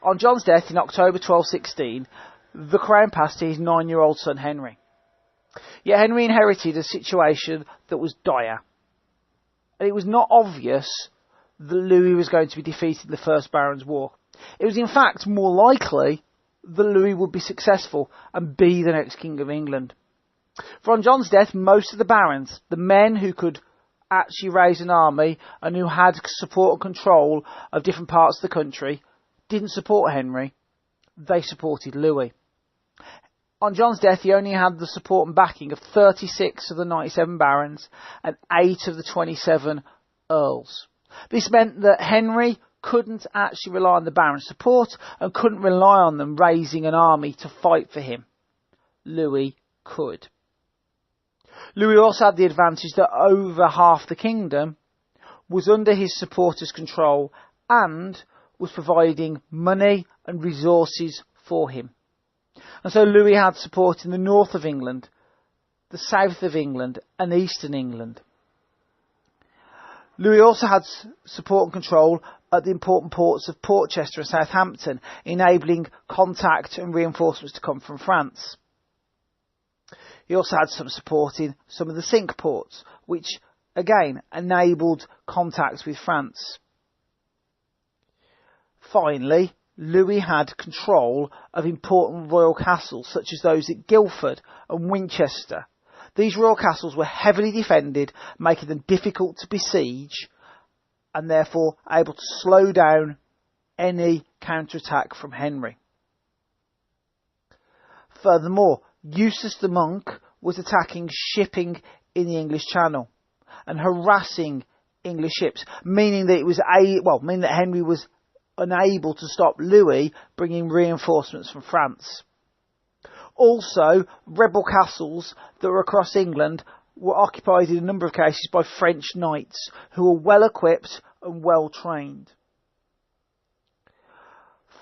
On John's death in October 1216, the crown passed to his 9-year-old son Henry. Yet Henry inherited a situation that was dire. And it was not obvious that Louis was going to be defeated in the First Barons' War. It was in fact more likely that Louis would be successful and be the next King of England. For on John's death, most of the barons, the men who could actually raise an army and who had support and control of different parts of the country, didn't support Henry. They supported Louis. On John's death, he only had the support and backing of 36 of the 97 barons and 8 of the 27 earls. This meant that Henry couldn't actually rely on the barons' support and couldn't rely on them raising an army to fight for him. Louis could. Louis also had the advantage that over half the kingdom was under his supporters' control and was providing money and resources for him. And so Louis had support in the north of England, the south of England and eastern England. Louis also had support and control at the important ports of Portchester and Southampton, enabling contact and reinforcements to come from France. He also had some support in some of the Cinque ports, which again enabled contacts with France. Finally, Louis had control of important royal castles such as those at Guildford and Winchester. These royal castles were heavily defended, making them difficult to besiege and therefore able to slow down any counterattack from Henry. Furthermore, Eustace the Monk was attacking shipping in the English Channel and harassing English ships, meaning that Henry was unable to stop Louis bringing reinforcements from France. Also, rebel castles that were across England were occupied in a number of cases by French knights who were well equipped and well trained.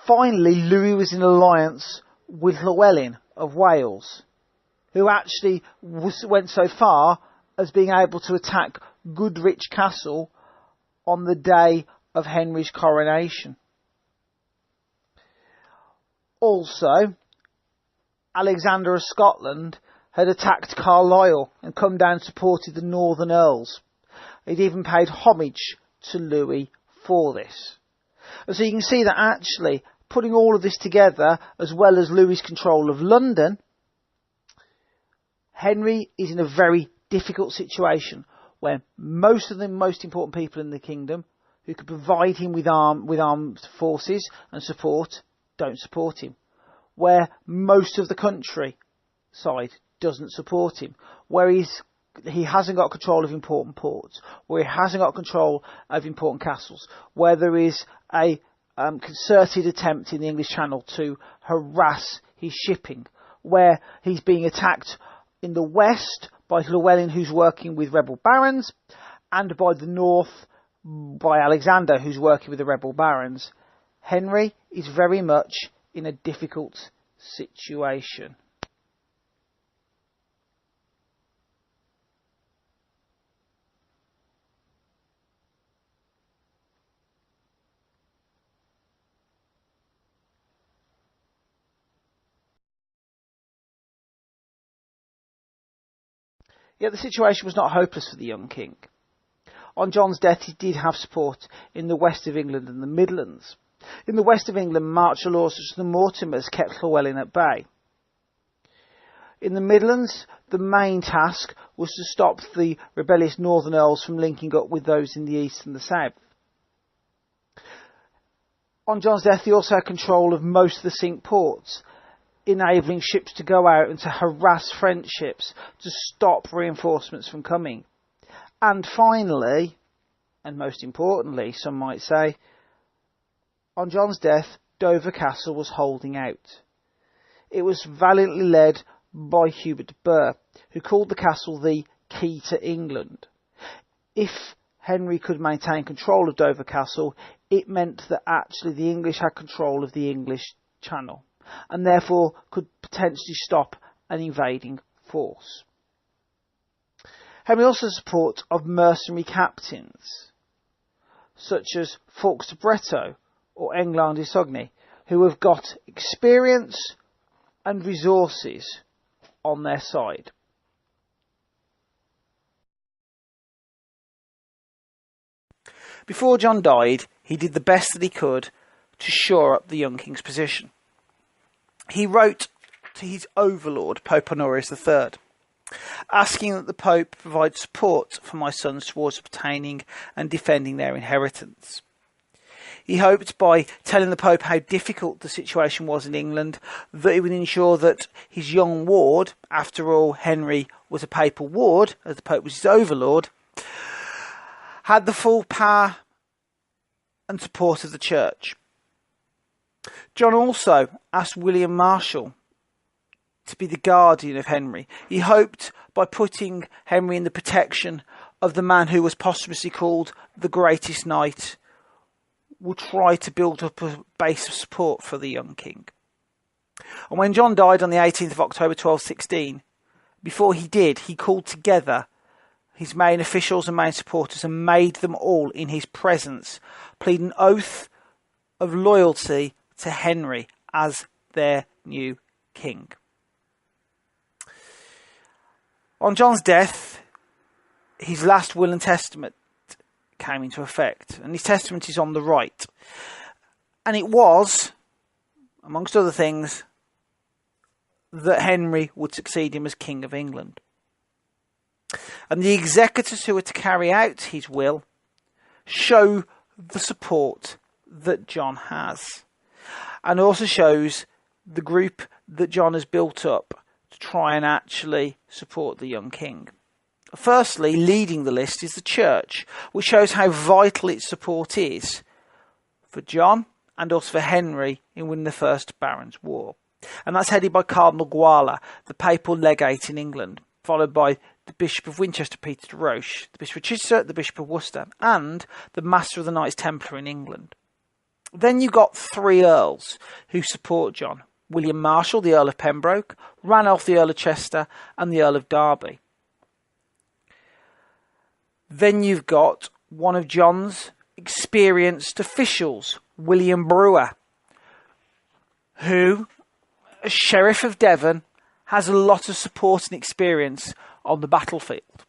Finally, Louis was in alliance with Llewellyn of Wales, who actually went so far as being able to attack Goodrich Castle on the day of Henry's coronation. Also, Alexander of Scotland had attacked Carlisle and come down and supported the northern earls. He'd even paid homage to Louis for this. And so you can see that actually, putting all of this together, as well as Louis' control of London, Henry is in a very difficult situation where most of the most important people in the kingdom who could provide him with armed forces and support don't support him. Where most of the countryside doesn't support him. Where he hasn't got control of important ports. Where he hasn't got control of important castles. Where there is a concerted attempt in the English Channel to harass his shipping. Where he's being attacked in the west by Llewellyn, who's working with rebel barons, and by the north by Alexander, who's working with the rebel barons. Henry is very much in a difficult situation. Yet the situation was not hopeless for the young king. On John's death, he did have support in the west of England and the Midlands. In the west of England, Marshal laws such as the Mortimers kept Llewellyn at bay. In the Midlands, the main task was to stop the rebellious northern earls from linking up with those in the east and the south. On John's death, he also had control of most of the Cinque ports, enabling ships to go out and to harass French ships to stop reinforcements from coming. And finally, and most importantly, some might say, on John's death, Dover Castle was holding out. It was valiantly led by Hubert de Burgh, who called the castle the key to England. If Henry could maintain control of Dover Castle, it meant that actually the English had control of the English Channel, and therefore could potentially stop an invading force. Henry also had support of mercenary captains, such as Fawkes de Breteuil or England d'Isogny, who have got experience and resources on their side. Before John died, he did the best that he could to shore up the young king's position. He wrote to his overlord, Pope Honorius III, asking that the Pope provide support for my sons towards obtaining and defending their inheritance. He hoped by telling the Pope how difficult the situation was in England that it would ensure that his young ward, after all Henry was a papal ward, as the Pope was his overlord, had the full power and support of the Church. John also asked William Marshal to be the guardian of Henry. He hoped by putting Henry in the protection of the man who was posthumously called the greatest knight, would try to build up a base of support for the young king. And when John died on the 18th of October 1216, before he did, he called together his main officials and main supporters and made them all in his presence plead an oath of loyalty to Henry as their new king. On John's death, his last will and testament came into effect, and his testament is on the right. And it was, amongst other things, that Henry would succeed him as King of England. And the executors who were to carry out his will show the support that John has, and also shows the group that John has built up to try and actually support the young king. Firstly, leading the list is the Church, which shows how vital its support is for John and also for Henry in winning the First Barons' War. And that's headed by Cardinal Guala, the papal legate in England, followed by the Bishop of Winchester, Peter de Roche, the Bishop of Chichester, the Bishop of Worcester, and the Master of the Knights Templar in England. Then you've got three earls who support John: William Marshal, the Earl of Pembroke, Ranulph, the Earl of Chester, and the Earl of Derby. Then you've got one of John's experienced officials, William Brewer, who, as Sheriff of Devon, has a lot of support and experience on the battlefield.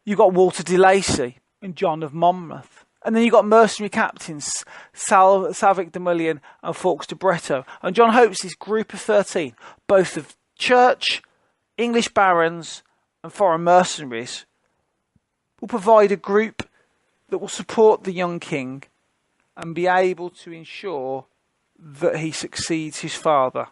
You've got Walter de Lacy and John of Monmouth. And then you've got mercenary captains, Salvic de Mullion and Fawkes de Bretto. And John hopes this group of 13, both of Church, English barons and foreign mercenaries, will provide a group that will support the young king and be able to ensure that he succeeds his father.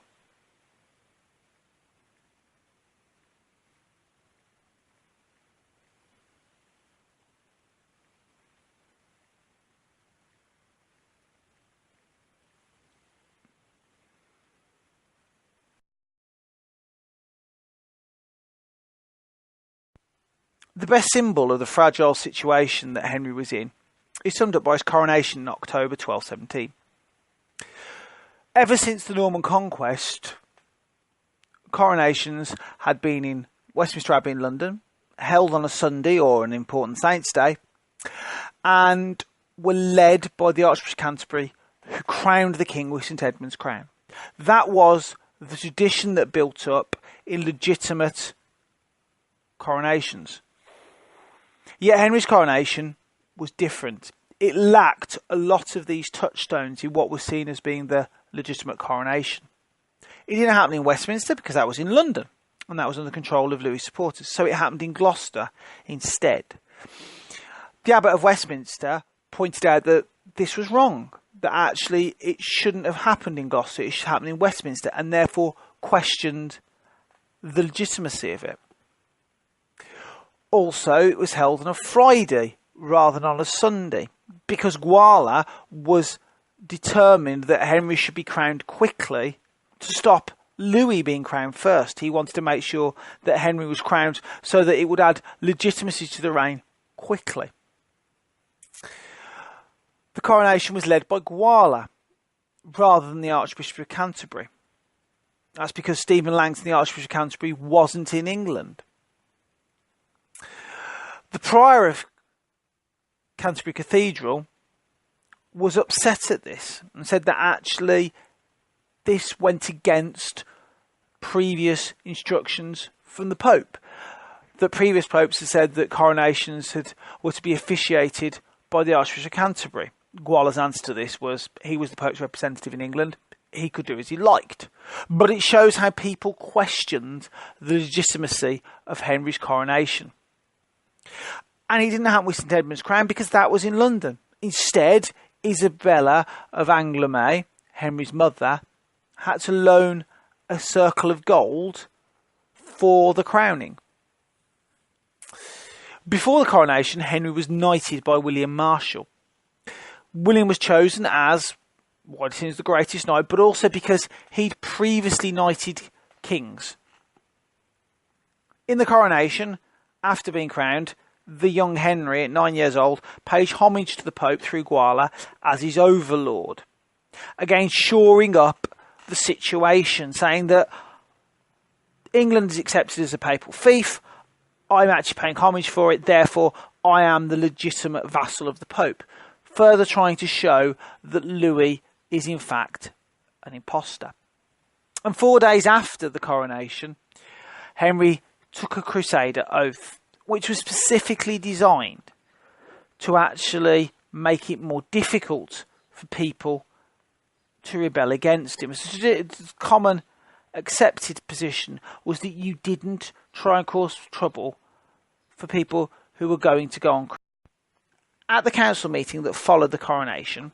The best symbol of the fragile situation that Henry was in is summed up by his coronation in October 1217. Ever since the Norman conquest, coronations had been in Westminster Abbey in London, held on a Sunday or an important saint's day, and were led by the Archbishop of Canterbury, who crowned the king with St Edmund's crown. That was the tradition that built up in legitimate coronations. Yet Henry's coronation was different. It lacked a lot of these touchstones in what was seen as being the legitimate coronation. It didn't happen in Westminster because that was in London and that was under control of Louis' supporters. So it happened in Gloucester instead. The Abbot of Westminster pointed out that this was wrong, that actually it shouldn't have happened in Gloucester, it should happen in Westminster, and therefore questioned the legitimacy of it. Also, it was held on a Friday rather than on a Sunday, because Guala was determined that Henry should be crowned quickly to stop Louis being crowned first. He wanted to make sure that Henry was crowned so that it would add legitimacy to the reign quickly. The coronation was led by Guala rather than the Archbishop of Canterbury. That's because Stephen Langton, the Archbishop of Canterbury, wasn't in England. The prior of Canterbury Cathedral was upset at this and said that actually this went against previous instructions from the Pope. That previous popes had said that coronations were to be officiated by the Archbishop of Canterbury. Guala's answer to this was he was the Pope's representative in England. He could do as he liked. But it shows how people questioned the legitimacy of Henry's coronation. And he didn't have St Edmund's crown because that was in London. Instead, Isabella of Angoulême, Henry's mother, had to loan a circle of gold for the crowning. Before the coronation, Henry was knighted by William Marshal. William was chosen as what seems the greatest knight, but also because he'd previously knighted kings. In the coronation, after being crowned, the young Henry, at 9 years old, paid homage to the Pope through Guala as his overlord. Again, shoring up the situation, saying that England is accepted as a papal fief, I'm actually paying homage for it, therefore I am the legitimate vassal of the Pope. Further trying to show that Louis is in fact an imposter. And 4 days after the coronation, Henry took a crusader oath, which was specifically designed to actually make it more difficult for people to rebel against him. A common accepted position was that you didn't try and cause trouble for people who were going to go on. At the council meeting that followed the coronation,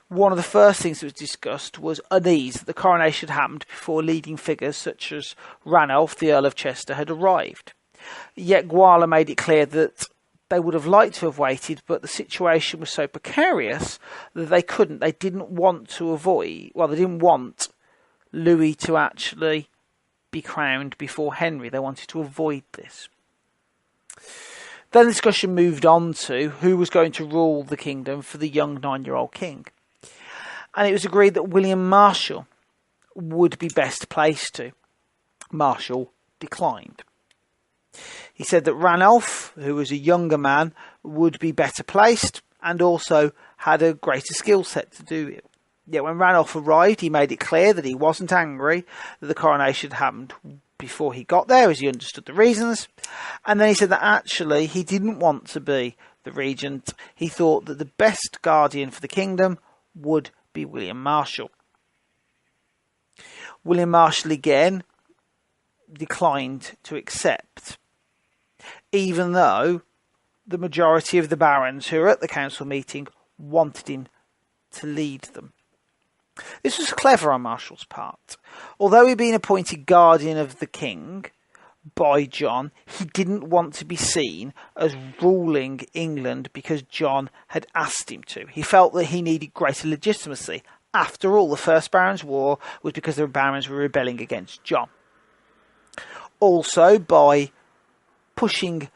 one of the first things that was discussed was unease that the coronation had happened before leading figures such as Ranulph, the Earl of Chester, had arrived. Yet Guala made it clear that they would have liked to have waited, but the situation was so precarious that they couldn't. They didn't want Louis to actually be crowned before Henry. They wanted to avoid this. Then the discussion moved on to who was going to rule the kingdom for the young 9-year-old king. And it was agreed that William Marshal would be best placed to. Marshal declined. He said that Ranulph, who was a younger man, would be better placed and also had a greater skill set to do it. Yet when Ranulph arrived, he made it clear that he wasn't angry that the coronation had happened before he got there, as he understood the reasons. And then he said that actually he didn't want to be the regent. He thought that the best guardian for the kingdom would be William Marshal. William Marshal again declined to accept, even though the majority of the barons who were at the council meeting wanted him to lead them. This was clever on Marshal's part. Although he'd been appointed guardian of the king by John, he didn't want to be seen as ruling England because John had asked him to. He felt that he needed greater legitimacy. After all, the First Barons' War was because the barons were rebelling against John. Also, by pushing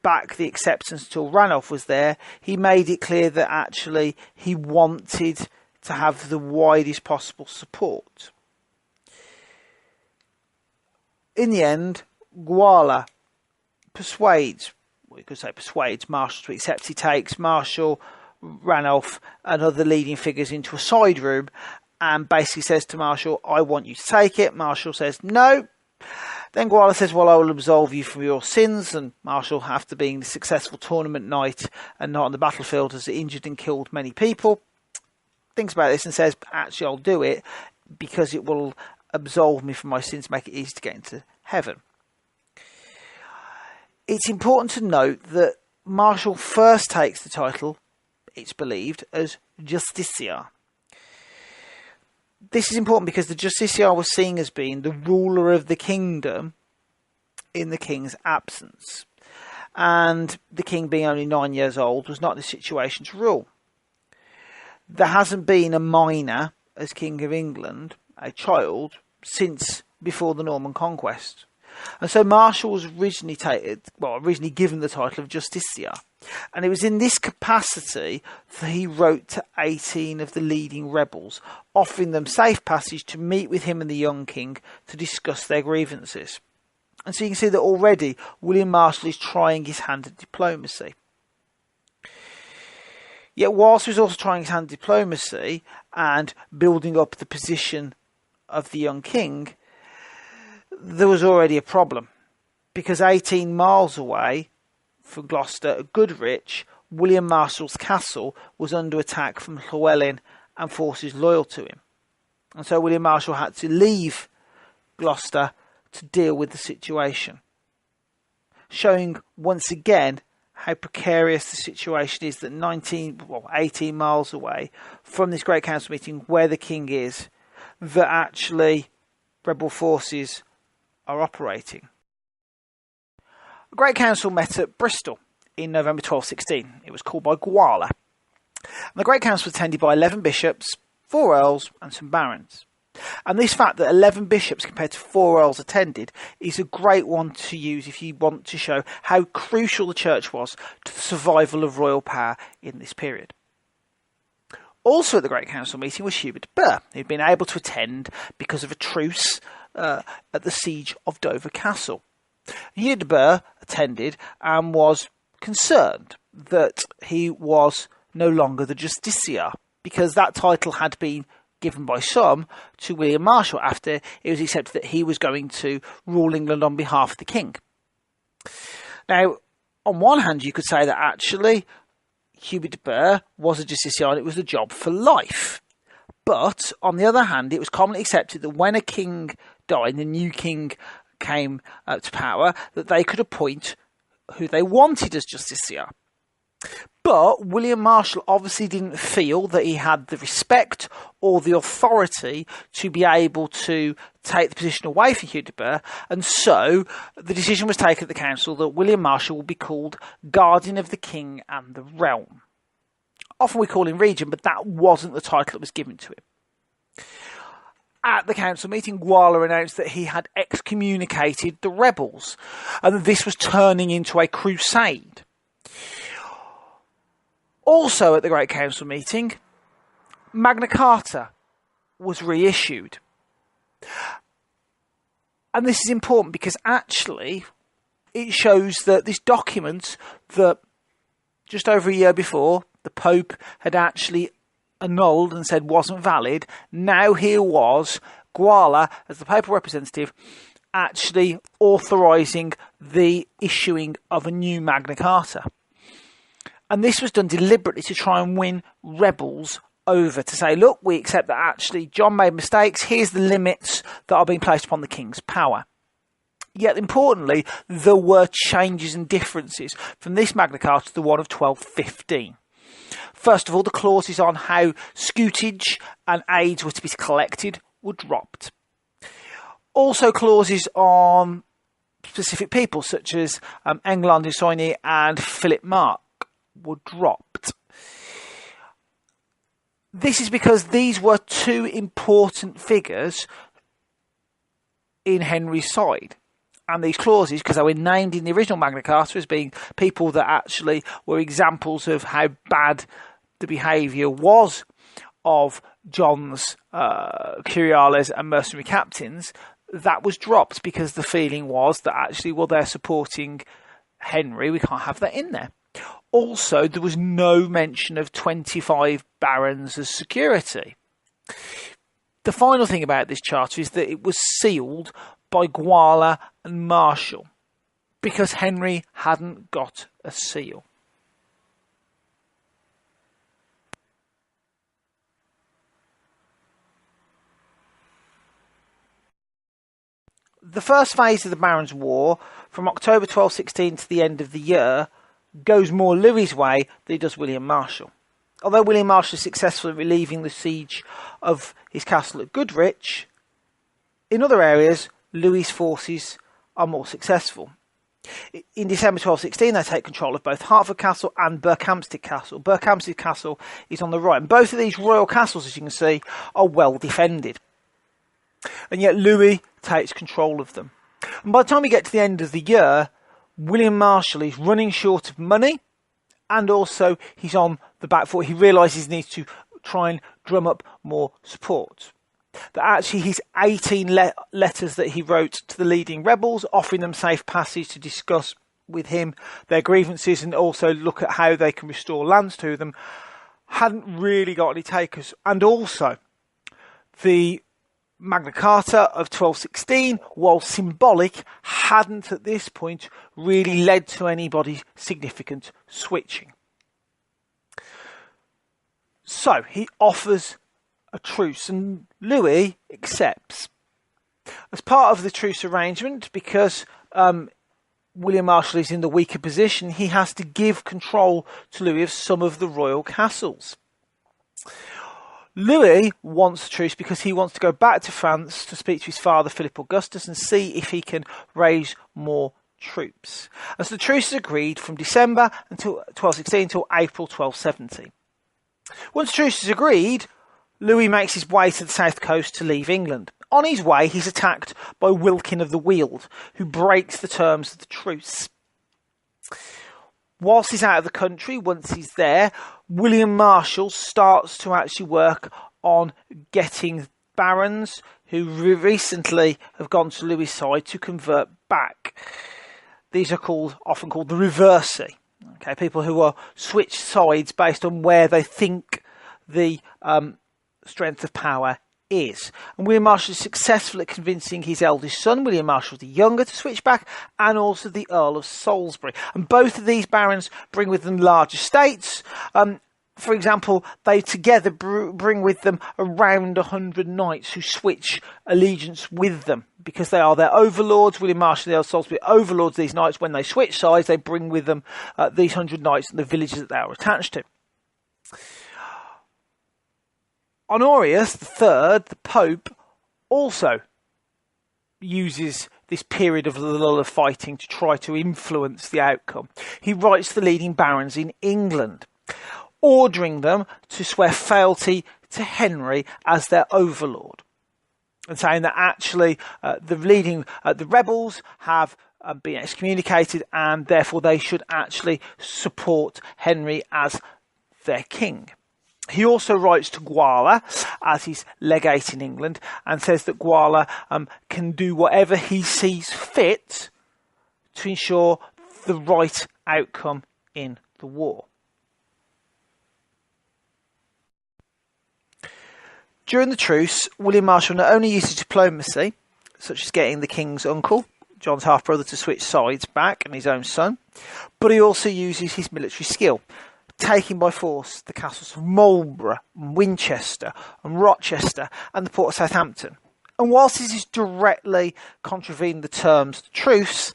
back the acceptance until Ranulph was there, he made it clear that actually he wanted to have the widest possible support. In the end, Guala persuades Marshal to accept. He takes Marshal, Ranulph and other leading figures into a side room and basically says to Marshal, I want you to take it. Marshal says no. Then Guala says, well, I will absolve you from your sins. And Marshal, after being the successful tournament knight and not on the battlefield, has injured and killed many people, thinks about this and says, actually, I'll do it because it will absolve me from my sins, make it easy to get into heaven. It's important to note that Marshal first takes the title, it's believed, as Justiciar. This is important because the Justiciar was seen as being the ruler of the kingdom in the king's absence. And the king, being only 9 years old, was not in a situation to rule. There hasn't been a minor as King of England, a child, since before the Norman conquest. And so Marshal was originally given the title of Justiciar. And it was in this capacity that he wrote to 18 of the leading rebels, offering them safe passage to meet with him and the young king to discuss their grievances. And so you can see that already William Marshal is trying his hand at diplomacy. Yet whilst he was also trying his hand at diplomacy and building up the position of the young king, there was already a problem. Because 18 miles away from Gloucester at Goodrich, William Marshal's castle was under attack from Llywelyn and forces loyal to him. And so William Marshal had to leave Gloucester to deal with the situation, showing once again how precarious the situation is that 18 miles away from this great council meeting where the king is, that actually rebel forces are operating. The Great Council met at Bristol in November 1216. It was called by Gwala. And the Great Council was attended by 11 bishops, 4 earls and some barons. And this fact that 11 bishops compared to 4 earls attended is a great one to use if you want to show how crucial the church was to the survival of royal power in this period. Also at the Great Council meeting was Hubert de Burgh, who'd been able to attend because of a truce at the siege of Dover Castle. Hubert de Burgh attended and was concerned that he was no longer the justiciar, because that title had been given by some to William Marshal after it was accepted that he was going to rule England on behalf of the king. Now, on one hand, you could say that actually Hubert de Burgh was a justiciar and it was a job for life. But on the other hand, it was commonly accepted that when a king died and the new king came to power, that they could appoint who they wanted as justiciar. But William Marshal obviously didn't feel that he had the respect or the authority to be able to take the position away from Hubert de Burgh, and so the decision was taken at the council that William Marshal would be called Guardian of the King and the Realm. Often we call him Regent, but that wasn't the title that was given to him. At the council meeting, Gwala announced that he had excommunicated the rebels and that this was turning into a crusade. Also at the Great Council meeting, Magna Carta was reissued. And this is important because actually it shows that this document that just over a year before the Pope had actually annulled and said wasn't valid, now here was Gwala, as the papal representative, actually authorising the issuing of a new Magna Carta. And this was done deliberately to try and win rebels over, to say, look, we accept that actually John made mistakes, here's the limits that are being placed upon the king's power. Yet importantly, there were changes and differences from this Magna Carta to the one of 1215. First of all, the clauses on how scutage and aids were to be collected were dropped. Also clauses on specific people such as England, Soigny and Philip Mark were dropped. This is because these were two important figures in Henry's side. And these clauses, because they were named in the original Magna Carta as being people that actually were examples of how bad the behaviour was of John's curiales and mercenary captains, that was dropped because the feeling was that actually, well, they're supporting Henry, we can't have that in there. Also, there was no mention of 25 barons as security. The final thing about this charter is that it was sealed by Gwala and Marshal because Henry hadn't got a seal. The first phase of the Barons' War, from October 1216 to the end of the year, goes more Louis's way than it does William Marshal. Although William Marshal is successful in relieving the siege of his castle at Goodrich, in other areas, Louis's forces are more successful. In December 1216, they take control of both Hertford Castle and Berkhamsted Castle. Berkhamsted Castle is on the right, and both of these royal castles, as you can see, are well defended. And yet Louis takes control of them. And by the time we get to the end of the year, William Marshal is running short of money, and also he's on the back foot. He realises he needs to try and drum up more support. That actually his 18 letters that he wrote to the leading rebels, offering them safe passage to discuss with him their grievances and also look at how they can restore lands to them, hadn't really got any takers, and also the Magna Carta of 1216, while symbolic, hadn't at this point really led to anybody significant switching. So he offers a truce, and Louis accepts. As part of the truce arrangement, because William Marshal is in the weaker position, he has to give control to Louis of some of the royal castles. Louis wants a truce because he wants to go back to France to speak to his father, Philip Augustus, and see if he can raise more troops. And so the truce is agreed from December until 1216 until April 1217. Once the truce is agreed, Louis makes his way to the south coast to leave England. On his way, he's attacked by Wilkin of the Weald, who breaks the terms of the truce. Whilst he's out of the country, once he's there, William Marshal starts to actually work on getting barons who recently have gone to Louis' side to convert back. These are often called the Regency. Okay, people who are switched sides based on where they think the strength of power is. And William Marshal is successful at convincing his eldest son, William Marshal the Younger, to switch back, and also the Earl of Salisbury. And both of these barons bring with them large estates. For example, they together bring with them around 100 knights who switch allegiance with them because they are their overlords. William Marshal the Earl of Salisbury overlords these knights. When they switch sides, they bring with them these 100 knights and the villages that they are attached to. Honorius III, the Pope, also uses this period of lull of fighting to try to influence the outcome. He writes to the leading barons in England, ordering them to swear fealty to Henry as their overlord, and saying that actually the rebels have been excommunicated, and therefore they should actually support Henry as their king. He also writes to Guala as his legate in England and says that Guala can do whatever he sees fit to ensure the right outcome in the war. During the truce, William Marshal not only uses diplomacy, such as getting the king's uncle, John's half-brother, to switch sides back and his own son, but he also uses his military skill, taking by force the castles of Marlborough, Winchester and Rochester and the port of Southampton. And whilst this is directly contravening the terms of the truce,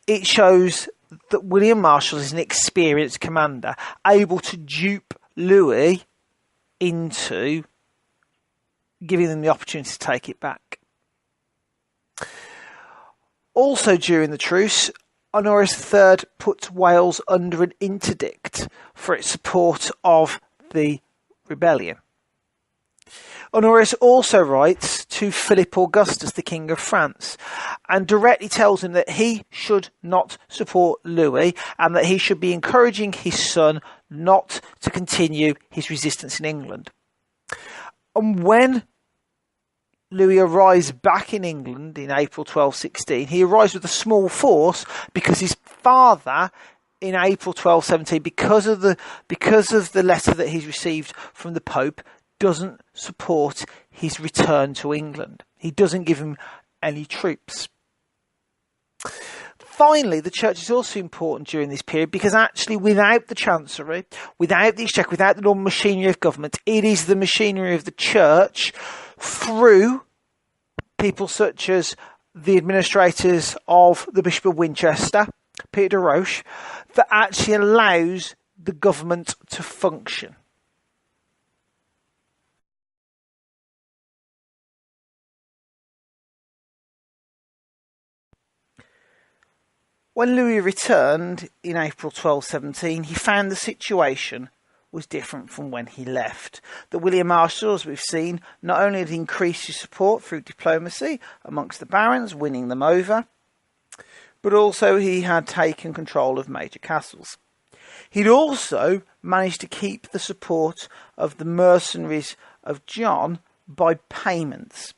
it shows that William Marshal is an experienced commander, able to dupe Louis into giving them the opportunity to take it back. Also during the truce, Honorius III puts Wales under an interdict for its support of the rebellion. Honorius also writes to Philip Augustus, the King of France, and directly tells him that he should not support Louis and that he should be encouraging his son not to continue his resistance in England. And when Louis arrives back in England in April 1216, he arrives with a small force because his father, in April 1217, because of the letter that he's received from the Pope, doesn't support his return to England. He doesn't give him any troops. Finally, the church is also important during this period because actually without the chancery, without the exchequer, without the normal machinery of government, it is the machinery of the church through people such as the administrators of the Bishop of Winchester, Peter de Roche, that actually allows the government to function. When Louis returned in April 1217, he found the situation was different from when he left. That William Marshal, as we've seen, not only had increased his support through diplomacy amongst the barons, winning them over, but also he had taken control of major castles. He'd also managed to keep the support of the mercenaries of John by payments.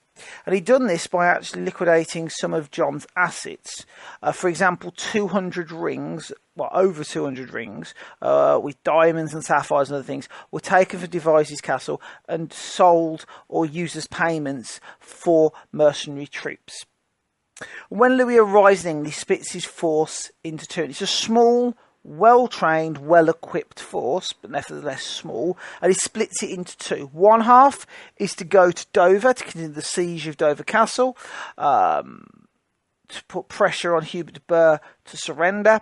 And he'd done this by actually liquidating some of John's assets. For example, 200 rings, well, over 200 rings, with diamonds and sapphires and other things, were taken from Devizes Castle and sold or used as payments for mercenary troops. When Louis arrives in England, he splits his force into two. It's a small, well-trained, well-equipped force, but nevertheless small, and he splits it into two. One half is to go to Dover to continue the siege of Dover Castle, to put pressure on Hubert de Burgh to surrender.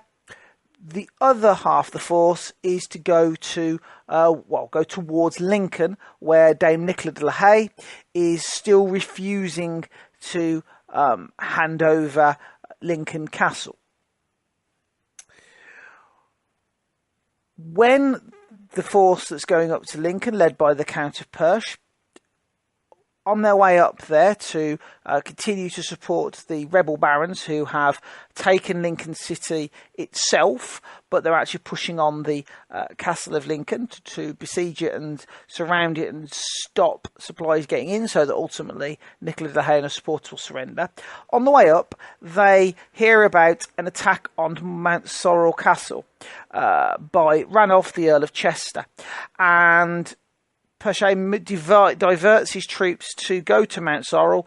The other half of the force is to go to go towards Lincoln, where Dame Nicola de la Haye is still refusing to hand over Lincoln Castle. When the force that's going up to Lincoln, led by the Count of Perche, on their way up there to continue to support the rebel barons who have taken Lincoln City itself, but they're actually pushing on the castle of Lincoln to besiege it and surround it and stop supplies getting in, so that ultimately Nicola de la Haye and her supporters will surrender. On the way up, they hear about an attack on Mount Sorrel Castle by Ranulph, the Earl of Chester, and Perche diverts his troops to go to Mount Sorrel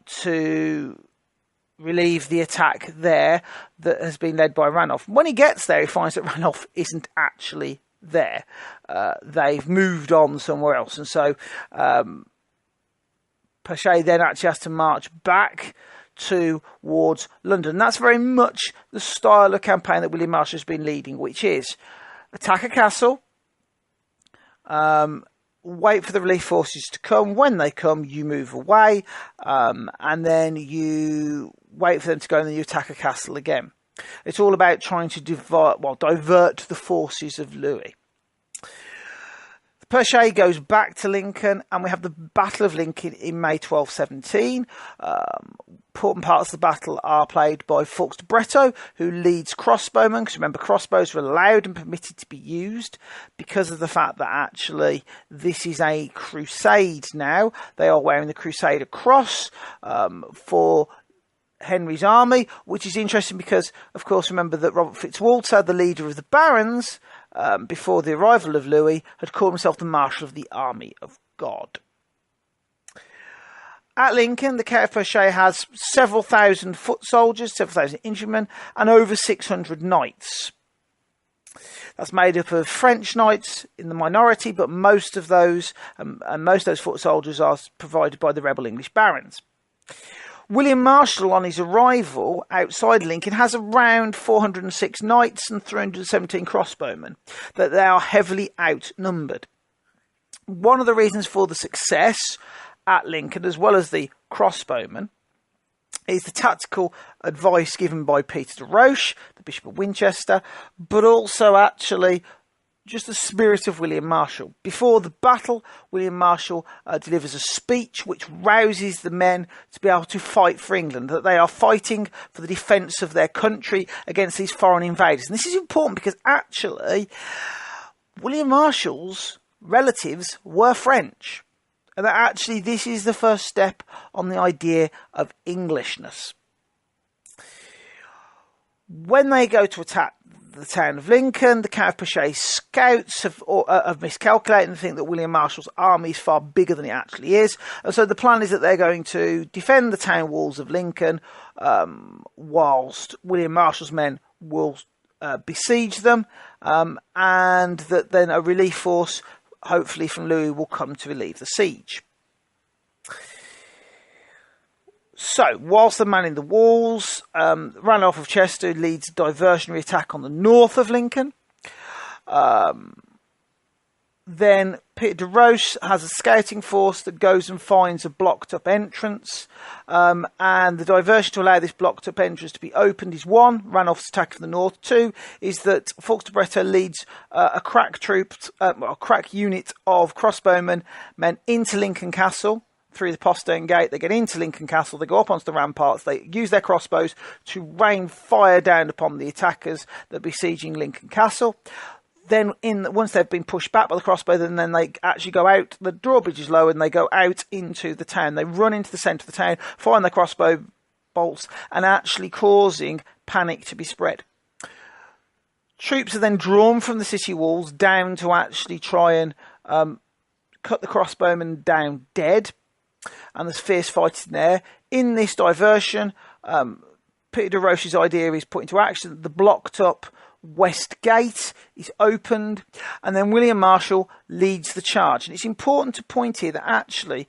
to relieve the attack there that has been led by Ranulph. When he gets there, he finds that Ranulph isn't actually there. They've moved on somewhere else, and so Perche then actually has to march back towards London. That's very much the style of campaign that William Marshal has been leading, which is attack a castle, wait for the relief forces to come. When they come, you move away, and then you wait for them to go, and then you attack a castle again. It's all about trying to divert the forces of Louis. Perche goes back to Lincoln, and we have the Battle of Lincoln in May 1217. Important parts of the battle are played by Fawkes de Breteuil, who leads crossbowmen, because remember, crossbows were allowed and permitted to be used because of the fact that actually this is a crusade now. They are wearing the Crusader cross for Henry's army, which is interesting because, of course, remember that Robert Fitzwalter, the leader of the barons, before the arrival of Louis, had called himself the Marshal of the Army of God. At Lincoln, the Count of Perche has several thousand foot soldiers, several thousand infantrymen, and over 600 knights. That's made up of French knights in the minority, but most of those foot soldiers are provided by the rebel English barons. William Marshal, on his arrival outside Lincoln, has around 406 knights and 317 crossbowmen, that they are heavily outnumbered. One of the reasons for the success at Lincoln, as well as the crossbowmen, is the tactical advice given by Peter de Roche, the Bishop of Winchester, but also actually just the spirit of William Marshal. Before the battle, William Marshal delivers a speech which rouses the men to be able to fight for England, that they are fighting for the defence of their country against these foreign invaders. And this is important because actually William Marshal's relatives were French, and that actually this is the first step on the idea of Englishness. When they go to attack the town of Lincoln, the Count of Perche's scouts have miscalculated and think that William Marshal's army is far bigger than it actually is. And so the plan is that they're going to defend the town walls of Lincoln, whilst William Marshal's men will besiege them, and that then a relief force, hopefully from Louis, will come to relieve the siege. So, whilst they're manning the walls, Ranulph of Chester leads a diversionary attack on the north of Lincoln. Then Peter de Roche has a scouting force that goes and finds a blocked up entrance. And the diversion to allow this blocked up entrance to be opened is one. Ranulph's attack from the north. Two is that Fawkes de Breteuil leads a crack unit of crossbowmen men into Lincoln Castle through the postern gate. They get into Lincoln Castle, they go up onto the ramparts, they use their crossbows to rain fire down upon the attackers that are besieging Lincoln Castle. then once they've been pushed back by the crossbow, then they actually go out. The drawbridge is low, and they go out into the town. They run into the centre of the town, firing their crossbow bolts, and actually causing panic to be spread. Troops are then drawn from the city walls down to actually try and cut the crossbowmen down dead, and there's fierce fighting there. In this diversion, Peter de Roche's idea is put into action. The blocked up West Gate is opened, and then William Marshal leads the charge. And it's important to point here that actually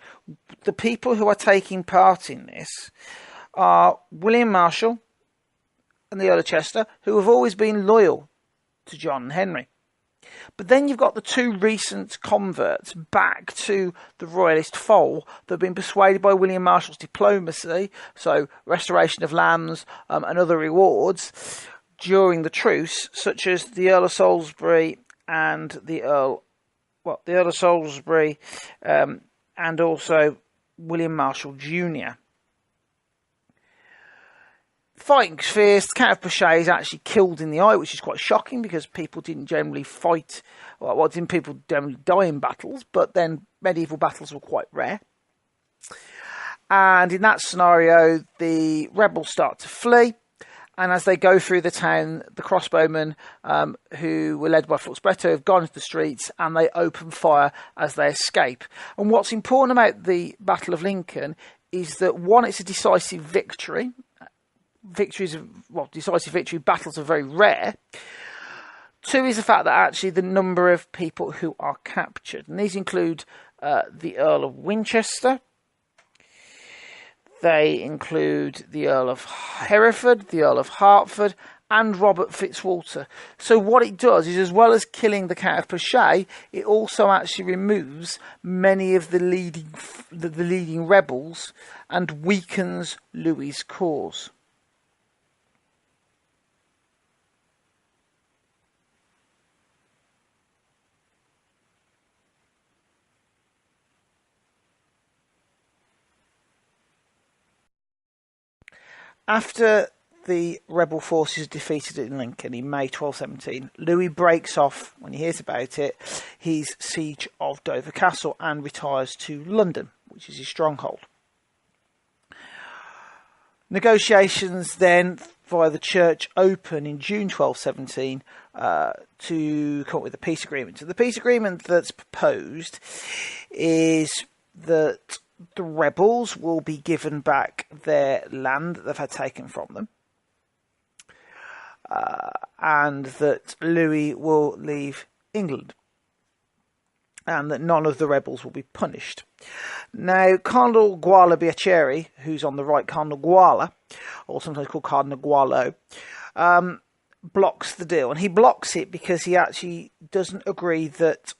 the people who are taking part in this are William Marshal and the Earl of Chester, who have always been loyal to John and Henry. But then you've got the two recent converts back to the royalist fold that have been persuaded by William Marshal's diplomacy, so restoration of lands and other rewards during the truce, such as the Earl of Salisbury and the Earl of Salisbury and also William Marshal Jr. Fighting's fierce. The Count of Pichet is actually killed in the eye, which is quite shocking because people didn't generally fight. Didn't people generally die in battles? But then medieval battles were quite rare. And in that scenario, the rebels start to flee. And as they go through the town, the crossbowmen, who were led by Fluxbretto, have gone into the streets and they open fire as they escape. And what's important about the Battle of Lincoln is that, one, it's a decisive victory. Decisive victory battles are very rare. Two is the fact that actually the number of people who are captured, and these include the Earl of Winchester, they include the Earl of Hereford, the Earl of Hertford, and Robert Fitzwalter. So what it does is, as well as killing the Count of Pichet, it also actually removes many of the leading rebels and weakens Louis's cause. After the rebel forces are defeated in Lincoln in May 1217, Louis breaks off, when he hears about it, his siege of Dover Castle and retires to London, which is his stronghold. Negotiations then via the church open in June 1217 to come up with a peace agreement. So the peace agreement that's proposed is that the rebels will be given back their land that they've had taken from them, and that Louis will leave England, and that none of the rebels will be punished. Now, Cardinal Guala Biaceri, who's on the right, Cardinal Guala, or sometimes called Cardinal Gualo, blocks the deal, and he blocks it because he actually doesn't agree that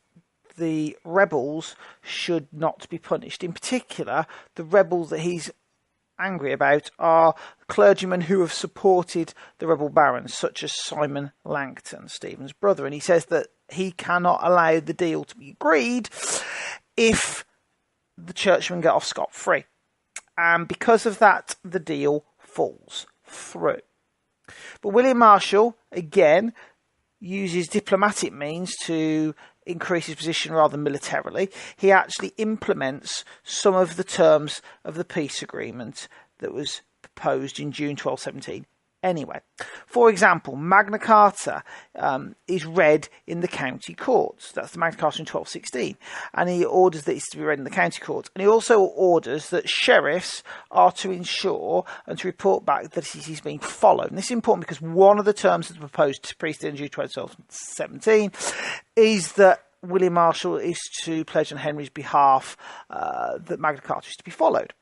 the rebels should not be punished. In particular, the rebels that he's angry about are clergymen who have supported the rebel barons, such as Simon Langton, Stephen's brother. And he says that he cannot allow the deal to be agreed if the churchmen get off scot-free. And because of that, the deal falls through. But William Marshal, again, uses diplomatic means to increase his position rather than militarily. He actually implements some of the terms of the peace agreement that was proposed in June 1217 anyway. For example, Magna Carta is read in the county courts. That's the Magna Carta in 1216. And he orders that it's to be read in the county courts. And he also orders that sheriffs are to ensure and to report back that it is being followed. And this is important because one of the terms that's proposed to priest in June 1217 is that William Marshal is to pledge on Henry's behalf that Magna Carta is to be followed.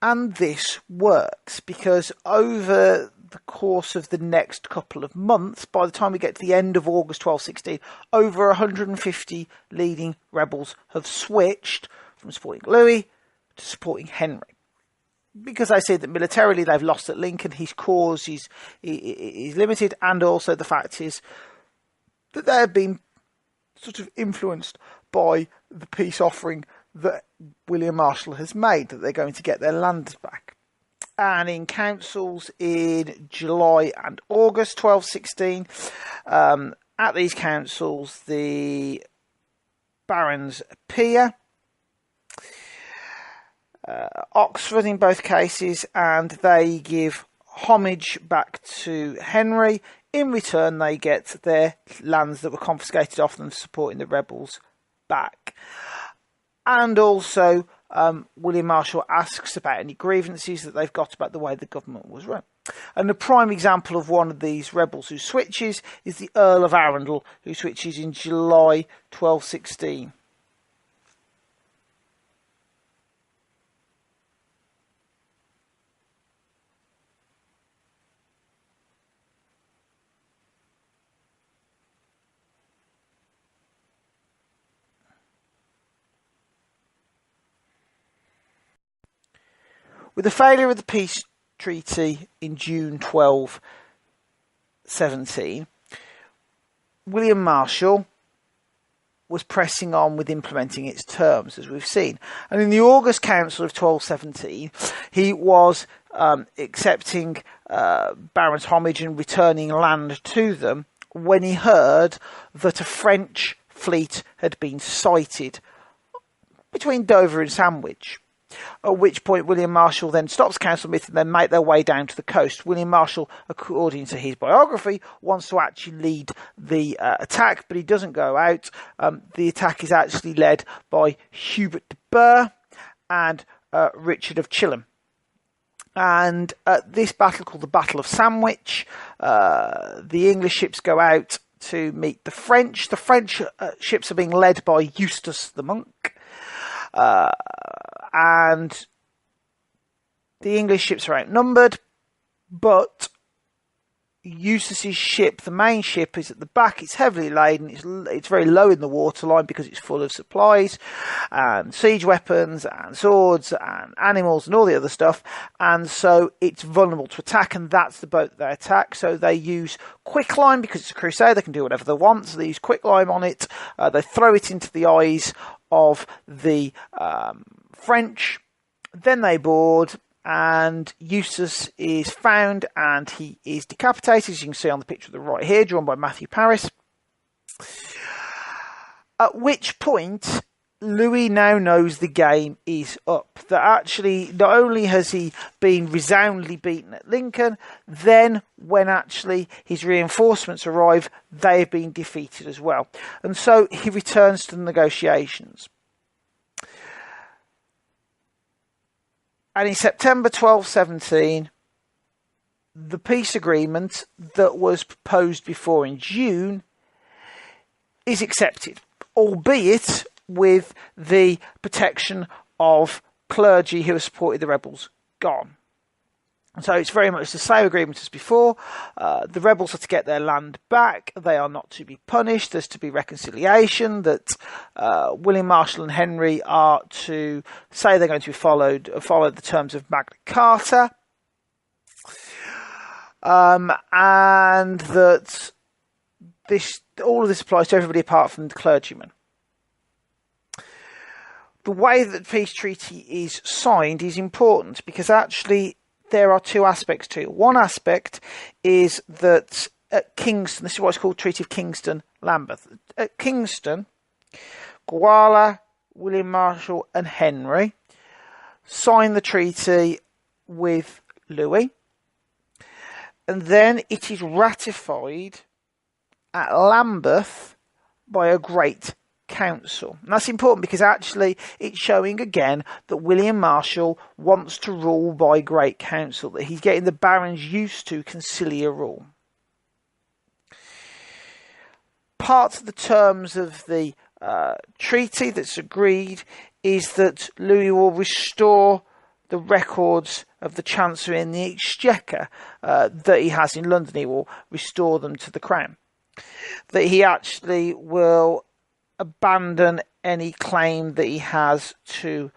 And this works because over the course of the next couple of months, by the time we get to the end of August 1216, over 150 leading rebels have switched from supporting Louis to supporting Henry. Because I say that militarily they've lost at Lincoln, his cause is limited, and also the fact is that they have been sort of influenced by the peace offering that William Marshal has made, that they're going to get their lands back. and in councils in July and August 1216. At these councils, the barons appear. Oxford in both cases, and they give homage back to Henry. In return, they get their lands that were confiscated off them, supporting the rebels, back. And also, William Marshal asks about any grievances that they've got about the way the government was run. And the prime example of one of these rebels who switches is the Earl of Arundel, who switches in July 1216. With the failure of the peace treaty in June 1217, William Marshal was pressing on with implementing its terms, as we've seen. And in the August Council of 1217, he was accepting barons' homage and returning land to them when he heard that a French fleet had been sighted between Dover and Sandwich. At which point William Marshal then stops council meeting and then make their way down to the coast. William Marshal, according to his biography, wants to actually lead the attack, but he doesn't go out. The attack is actually led by Hubert de Burgh and Richard of Chilham. And at this battle, called the Battle of Sandwich, the English ships go out to meet the French. The French ships are being led by Eustace the monk. And the English ships are outnumbered, but Eustace's ship, the main ship, is at the back. It's heavily laden. It's very low in the waterline because it's full of supplies and siege weapons and swords and animals and all the other stuff. And so it's vulnerable to attack, and that's the boat that they attack. So they use quicklime because it's a crusade. They can do whatever they want. So they use quicklime on it. They throw it into the eyes of the French. Then they board, and Eustace is found and he is decapitated, as you can see on the picture to the right here, drawn by Matthew Paris. At which point Louis now knows the game is up. That actually, not only has he been resoundingly beaten at Lincoln, then when actually his reinforcements arrive, they have been defeated as well. And so he returns to the negotiations. And in September 1217, the peace agreement that was proposed before in June is accepted, albeit with the protection of clergy who have supported the rebels gone. So it's very much the same agreement as before. The rebels are to get their land back. They are not to be punished. There's to be reconciliation. That William Marshal and Henry are to say they're going to follow the terms of Magna Carta, and that all of this applies to everybody apart from the clergymen. The way that the peace treaty is signed is important because actually there are two aspects to it. One aspect is that at Kingston, this is what's called Treaty of Kingston-Lambeth. At Kingston, Guala, William Marshal and Henry signed the treaty with Louis, and then it is ratified at Lambeth by a great council. And that's important because actually it's showing again that William Marshal wants to rule by great council, that he's getting the barons used to conciliar rule. Part of the terms of the treaty that's agreed is that Louis will restore the records of the Chancery and the Exchequer that he has in London. He will restore them to the Crown. That he actually will abandon any claim that he has to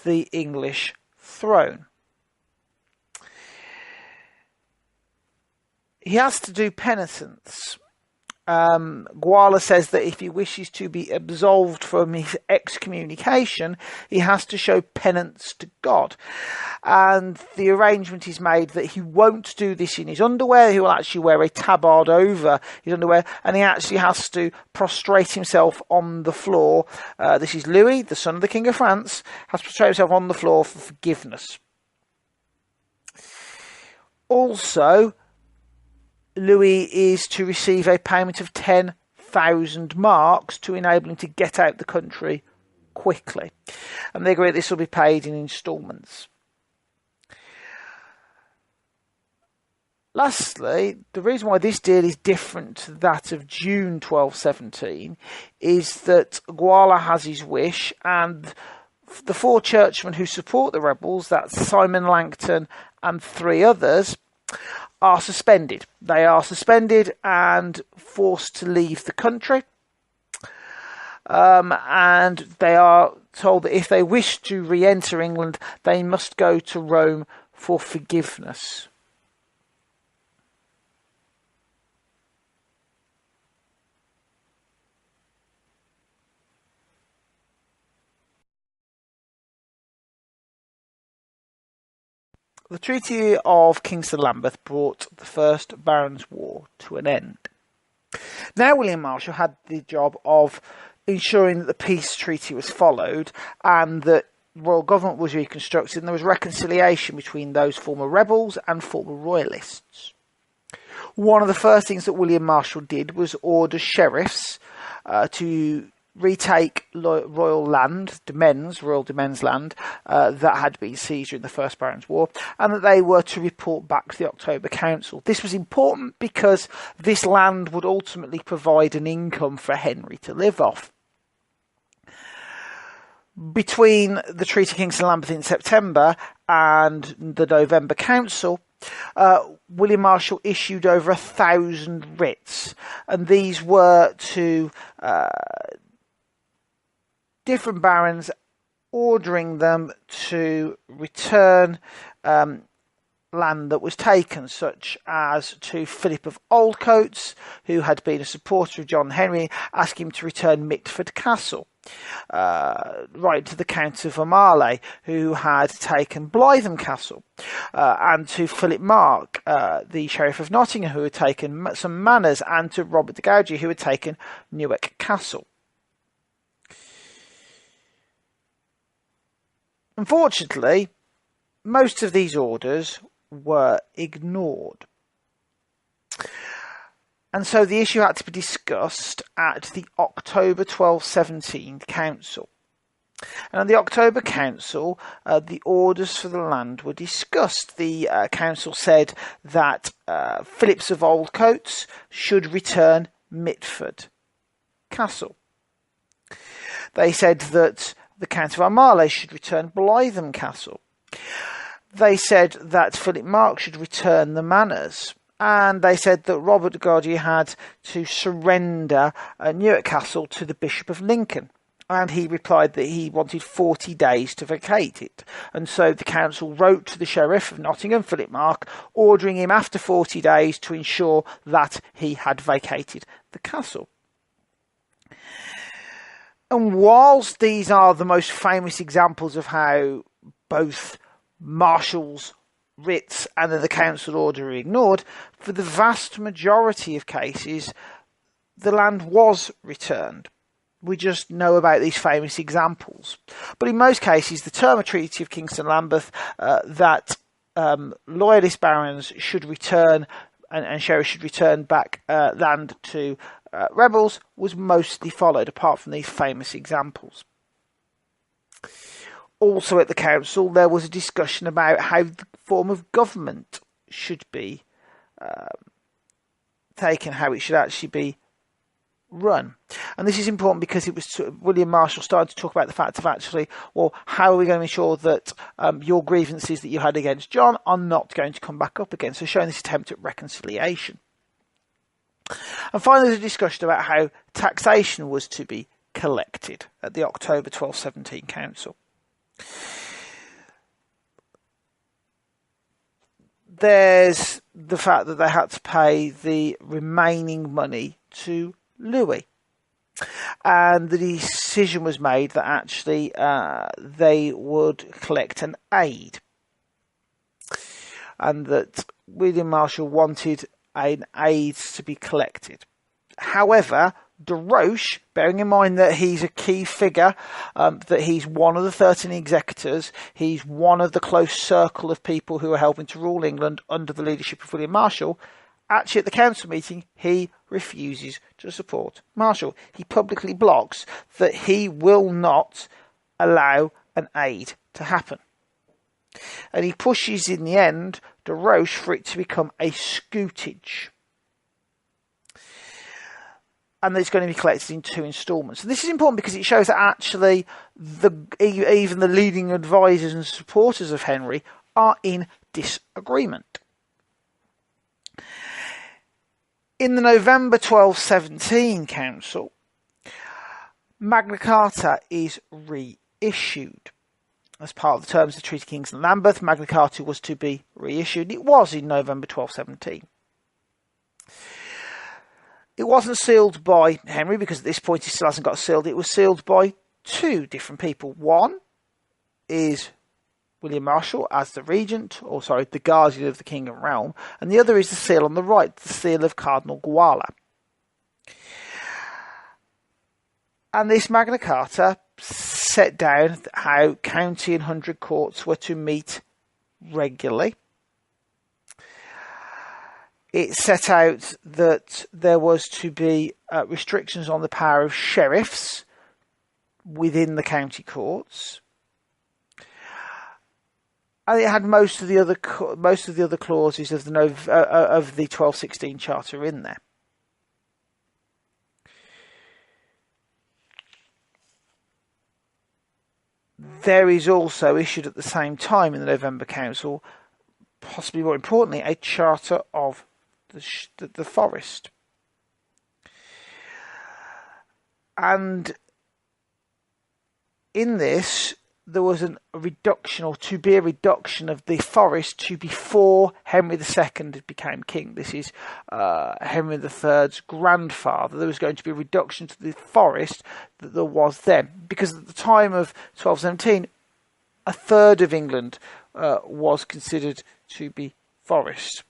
the English throne. He has to do penitence, Guala says that if he wishes to be absolved from his excommunication, he has to show penance to God. And the arrangement is made that he won't do this in his underwear. He will actually wear a tabard over his underwear, and he actually has to prostrate himself on the floor. This is Louis, the son of the King of France, has to prostrate himself on the floor for forgiveness. Also, Louis is to receive a payment of 10,000 marks to enable him to get out the country quickly. And they agree this will be paid in instalments. Lastly, the reason why this deal is different to that of June 1217 is that Guala has his wish, and the 4 churchmen who support the rebels, that's Simon Langton and 3 others, are suspended. They are suspended and forced to leave the country. And they are told that if they wish to re-enter England, they must go to Rome for forgiveness. The Treaty of Kingston-Lambeth brought the First Barons' War to an end. Now William Marshal had the job of ensuring that the peace treaty was followed and that royal government was reconstructed and there was reconciliation between those former rebels and former royalists. One of the first things that William Marshal did was order sheriffs to retake royal land, royal demesnes land, that had been seized during the First Barons' War, and that they were to report back to the October Council. This was important because this land would ultimately provide an income for Henry to live off. Between the Treaty of Kingston-Lambeth in September and the November Council, William Marshal issued over 1,000 writs, and these were to different barons, ordering them to return land that was taken, such as to Philip of Oldcoats, who had been a supporter of John Henry, asking him to return Mitford Castle. Right to the Count of Aumale, who had taken Blytham Castle, and to Philip Mark, the Sheriff of Nottingham, who had taken some manors, and to Robert de Gaudier, who had taken Newark Castle. Unfortunately, most of these orders were ignored. And so the issue had to be discussed at the October 1217 Council. And at the October Council, the orders for the land were discussed. The council said that Phillips of Oldcoats should return Mitford Castle. They said that the Count of Aumale should return Blytham Castle. They said that Philip Mark should return the manors. And they said that Robert de Gaudier had to surrender Newark Castle to the Bishop of Lincoln. And he replied that he wanted 40 days to vacate it. And so the council wrote to the Sheriff of Nottingham, Philip Mark, ordering him after 40 days to ensure that he had vacated the castle. And whilst these are the most famous examples of how both Marshal's writs and then the council order are ignored, for the vast majority of cases, the land was returned. We just know about these famous examples. But in most cases, the term of Treaty of Kingston-Lambeth, that loyalist barons should return and sheriffs should return back land to rebels, was mostly followed, apart from these famous examples. Also at the council, there was a discussion about how the form of government should be taken, how it should actually be run. And this is important because it was William Marshal started to talk about the fact of actually, well, how are we going to ensure that your grievances that you had against John are not going to come back up again? So showing this attempt at reconciliation. And finally, there's a discussion about how taxation was to be collected at the October 1217 Council. There's the fact that they had to pay the remaining money to Louis. And the decision was made that actually they would collect an aid. And that William Marshal wanted an aid to be collected. However, de Roche, bearing in mind that he's a key figure, that he's one of the 13 executors, he's one of the close circle of people who are helping to rule England under the leadership of William Marshal, actually at the council meeting he refuses to support Marshal. He publicly blocks that he will not allow an aid to happen. And he pushes in the end de Roche for it to become a scutage. And it's going to be collected in 2 instalments. And this is important because it shows that actually even the leading advisors and supporters of Henry are in disagreement. In the November 1217 council, Magna Carta is reissued. As part of the terms of the Treaty of Kingston Lambeth, Magna Carta was to be reissued. It was in November 1217. It wasn't sealed by Henry because at this point he still hasn't got sealed. It was sealed by 2 different people. One is William Marshal as the regent, the guardian of the king and realm, and the other is the seal on the right, the seal of Cardinal Guala. And this Magna Carta set down how county and hundred courts were to meet regularly. It set out that there was to be restrictions on the power of sheriffs within the county courts, and it had most of the other clauses of the 1216 Charter in there. There is also issued at the same time in the November Council, possibly more importantly, a Charter of the Forest. And in this, there was a reduction of the forest to before Henry II became king. This is Henry III's grandfather. There was going to be a reduction to the forest that there was then. Because at the time of 1217, a third of England was considered to be forest.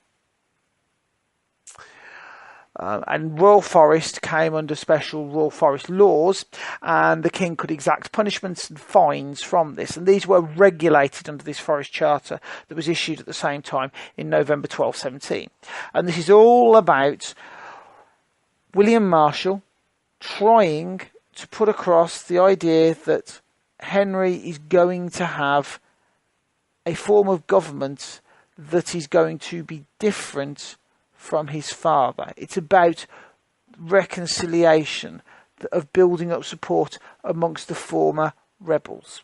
And royal forest came under special royal forest laws, and the king could exact punishments and fines from this. And these were regulated under this forest charter that was issued at the same time in November 1217. And this is all about William Marshal trying to put across the idea that Henry is going to have a form of government that is going to be different from his father. It's about reconciliation, of building up support amongst the former rebels.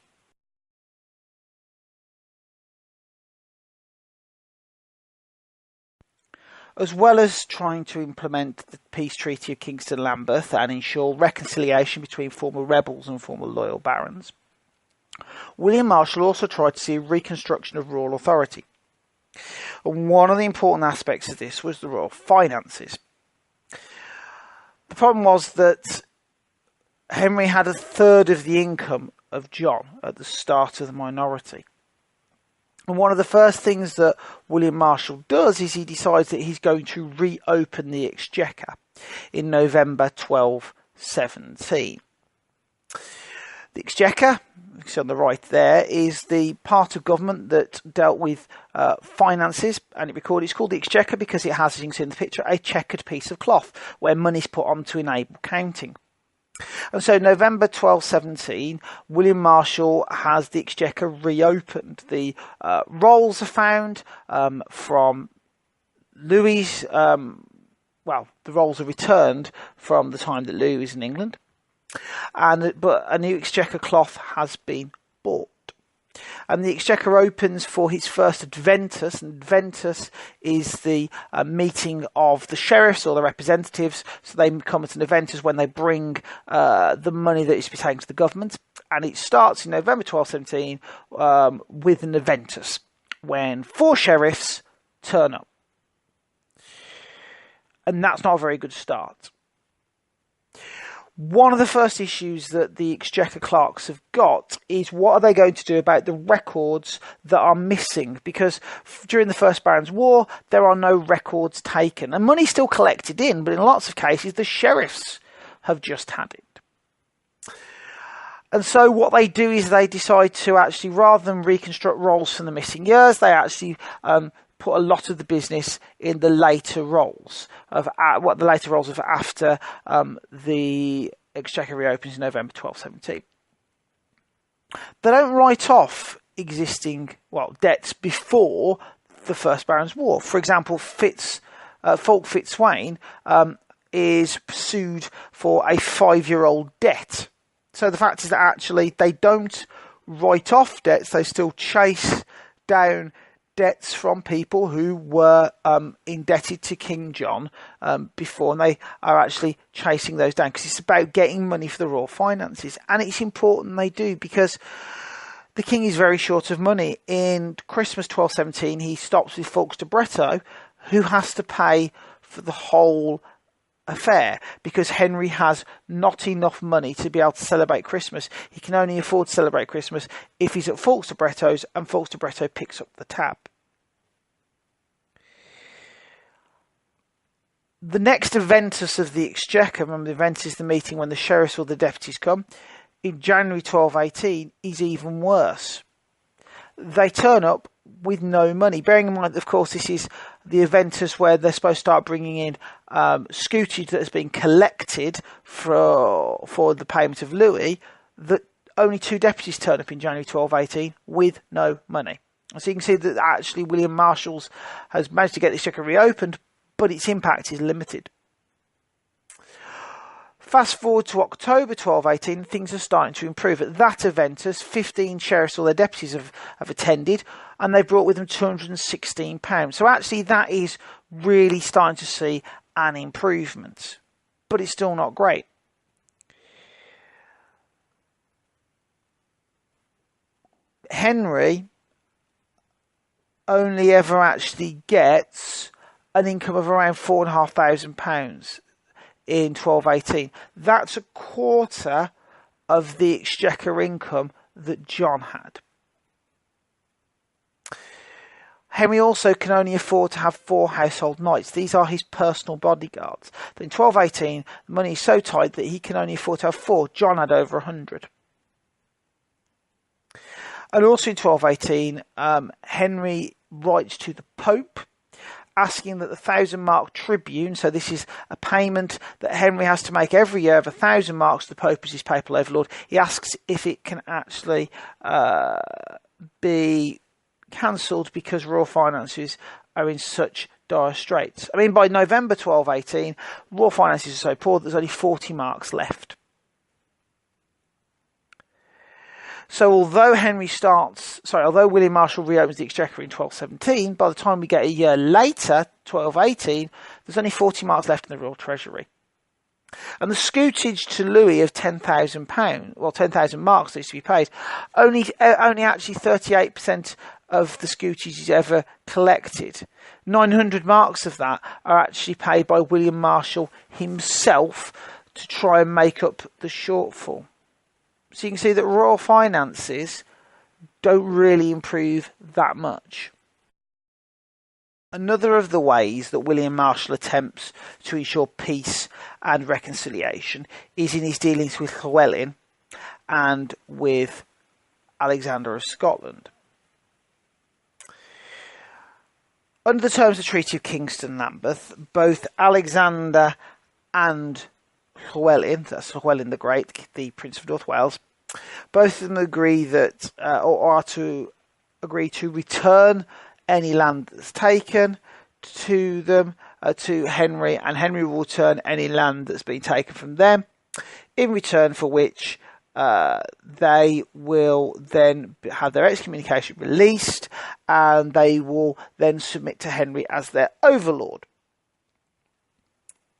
As well as trying to implement the peace treaty of Kingston Lambeth and ensure reconciliation between former rebels and former loyal barons, William Marshal also tried to see a reconstruction of royal authority. And one of the important aspects of this was the royal finances. The problem was that Henry had a third of the income of John at the start of the minority. And one of the first things that William Marshal does is he decides that he's going to reopen the Exchequer in November 1217. The Exchequer, you see on the right there, is the part of government that dealt with finances, and it's called the Exchequer because it has, as you can see in the picture, a checkered piece of cloth where money's put on to enable counting. And so November 1217, William Marshal has the Exchequer reopened. The rolls are found from Louis, the rolls are returned from the time that Louis was in England. But a new Exchequer cloth has been bought. And the Exchequer opens for his first Adventus, and Adventus is the meeting of the sheriffs or the representatives. So they come at an Adventus when they bring the money that is to be taken to the government. And it starts in November 1217 with an Adventus, when 4 sheriffs turn up. And that's not a very good start. One of the first issues that the Exchequer clerks have got is what are they going to do about the records that are missing? Because during the First Barons' War, there are no records taken. And money's still collected in, but in lots of cases, the sheriffs have just had it. And so what they do is they decide to actually, rather than reconstruct rolls from the missing years, they actually put a lot of the business in the later rolls of after the Exchequer reopens in November 1217. They don't write off existing debts before the First Barons' War. For example, Fulk Fitzwain is sued for a 5-year-old debt. So the fact is that actually they don't write off debts; they still chase down debts from people who were indebted to King John before, and they are actually chasing those down because it's about getting money for the royal finances. And it's important they do, because the king is very short of money. In Christmas 1217, he stops with Fulks de Breteuil, who has to pay for the whole affair because Henry has not enough money to be able to celebrate Christmas. He can only afford to celebrate Christmas if he's at Fulks de Breteuil's, and Fulks de Breteuil picks up the tab. The next eventus of the Exchequer, remember the event is the meeting when the sheriffs or the deputies come, in January 1218 is even worse. They turn up with no money. Bearing in mind, of course, this is the eventus where they're supposed to start bringing in scutage that has been collected for the payment of Louis, that only 2 deputies turn up in January 1218 with no money. So you can see that actually William Marshal has managed to get the Exchequer reopened, but its impact is limited. Fast forward to October 1218, things are starting to improve. At that eventus, 15 sheriffs or their deputies have attended, and they brought with them £216. So actually that is really starting to see an improvement, but it's still not great. Henry only ever actually gets an income of around £4,500 in 1218. That's a quarter of the Exchequer income that John had. Henry also can only afford to have 4 household knights. These are his personal bodyguards. But in 1218, the money is so tight that he can only afford to have 4. John had over 100. And also in 1218, Henry writes to the Pope asking that the 1,000-mark tribune, so this is a payment that Henry has to make every year of 1,000 marks to the Pope as his papal overlord. He asks if it can actually be cancelled because royal finances are in such dire straits. I mean, by November 1218, royal finances are so poor that there's only 40 marks left. So although William Marshal reopens the Exchequer in 1217, by the time we get a year later, 1218, there's only 40 marks left in the royal treasury. And the scutage to Louis of £10,000, 10,000 marks needs to be paid. Only actually 38% of the scutage is ever collected. 900 marks of that are actually paid by William Marshal himself to try and make up the shortfall. So you can see that royal finances don't really improve that much. Another of the ways that William Marshal attempts to ensure peace and reconciliation is in his dealings with Llywelyn and with Alexander of Scotland. Under the terms of the Treaty of Kingston Lambeth, both Alexander and Llywelyn, that's Llywelyn the Great, the Prince of North Wales, both of them agree that, or are to agree to return any land that's taken to them, to Henry, and Henry will return any land that's been taken from them, in return for which they will then have their excommunication released, and they will then submit to Henry as their overlord.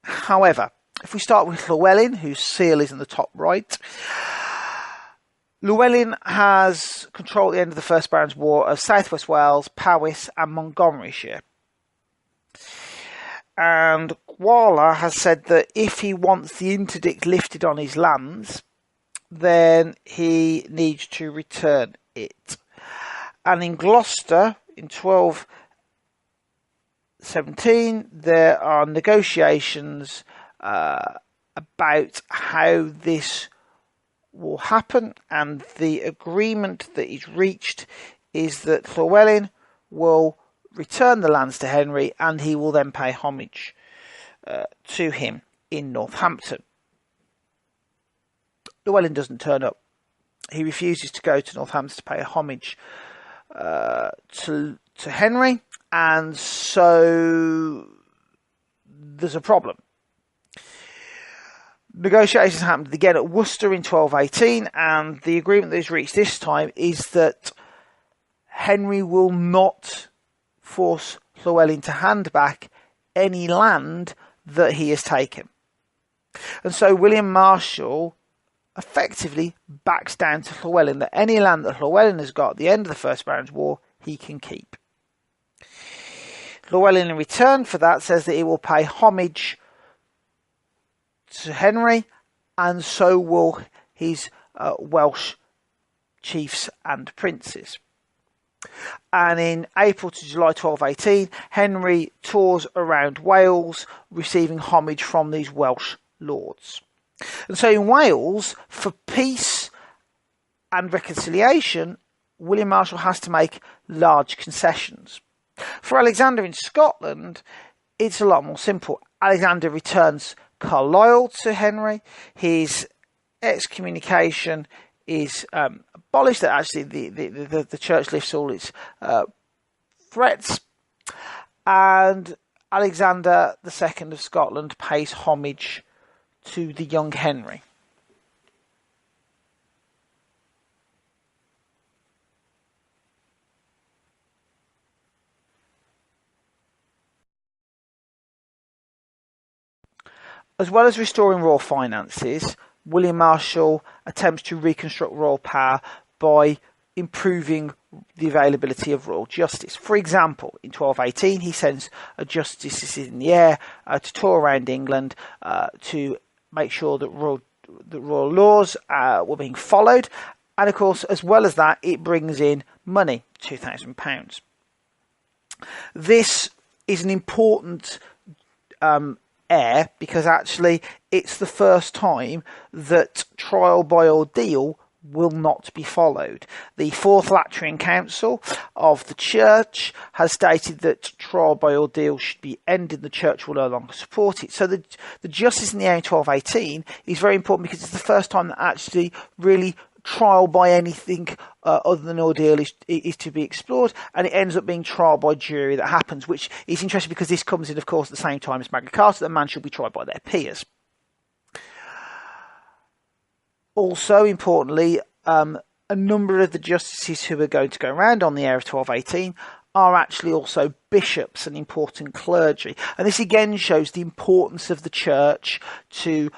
However, if we start with Llywelyn, whose seal is in the top right, Llywelyn has control at the end of the First Barons' War of South West Wales, Powys and Montgomeryshire. and Gwala has said that if he wants the interdict lifted on his lands, then he needs to return it. And in Gloucester, in 1217, there are negotiations about how this will happen, and the agreement that is reached is that Llywelyn will return the lands to Henry, and he will then pay homage to him in Northampton. Llywelyn doesn't turn up. He refuses to go to Northampton to pay homage to Henry, and so there's a problem. Negotiations happened again at Worcester in 1218, and the agreement that is reached this time is that Henry will not force Llywelyn to hand back any land that he has taken. And so William Marshal effectively backs down to Llywelyn that any land that Llywelyn has got at the end of the First Barons' War, he can keep. Llywelyn in return for that says that he will pay homage to Henry, and so will his Welsh chiefs and princes. And in April to July 1218, Henry tours around Wales, receiving homage from these Welsh lords. And so in Wales, for peace and reconciliation, William Marshal has to make large concessions. For Alexander in Scotland, it's a lot more simple. Alexander returns Carlisle to Henry. His excommunication is abolished. That actually the church lifts all its threats, and Alexander II of Scotland pays homage to the young Henry. As well as restoring royal finances, William Marshal attempts to reconstruct royal power by improving the availability of royal justice. For example, in 1218, he sends a justice in the air to tour around England to make sure that royal laws were being followed. And of course, as well as that, it brings in money, £2,000. This is an important heir, because actually it's the first time that trial by ordeal will not be followed. The Fourth Lateran Council of the Church has stated that trial by ordeal should be ended. The Church will no longer support it. So the justice in the air in 1218 is very important, because it's the first time that actually really trial by anything other than ordeal is to be explored, and it ends up being trial by jury that happens, which is interesting because this comes in, of course, at the same time as Magna Carta, that man should be tried by their peers. Also, importantly, a number of the justices who are going to go around on the air of 1218 are actually also bishops and important clergy, and this again shows the importance of the church to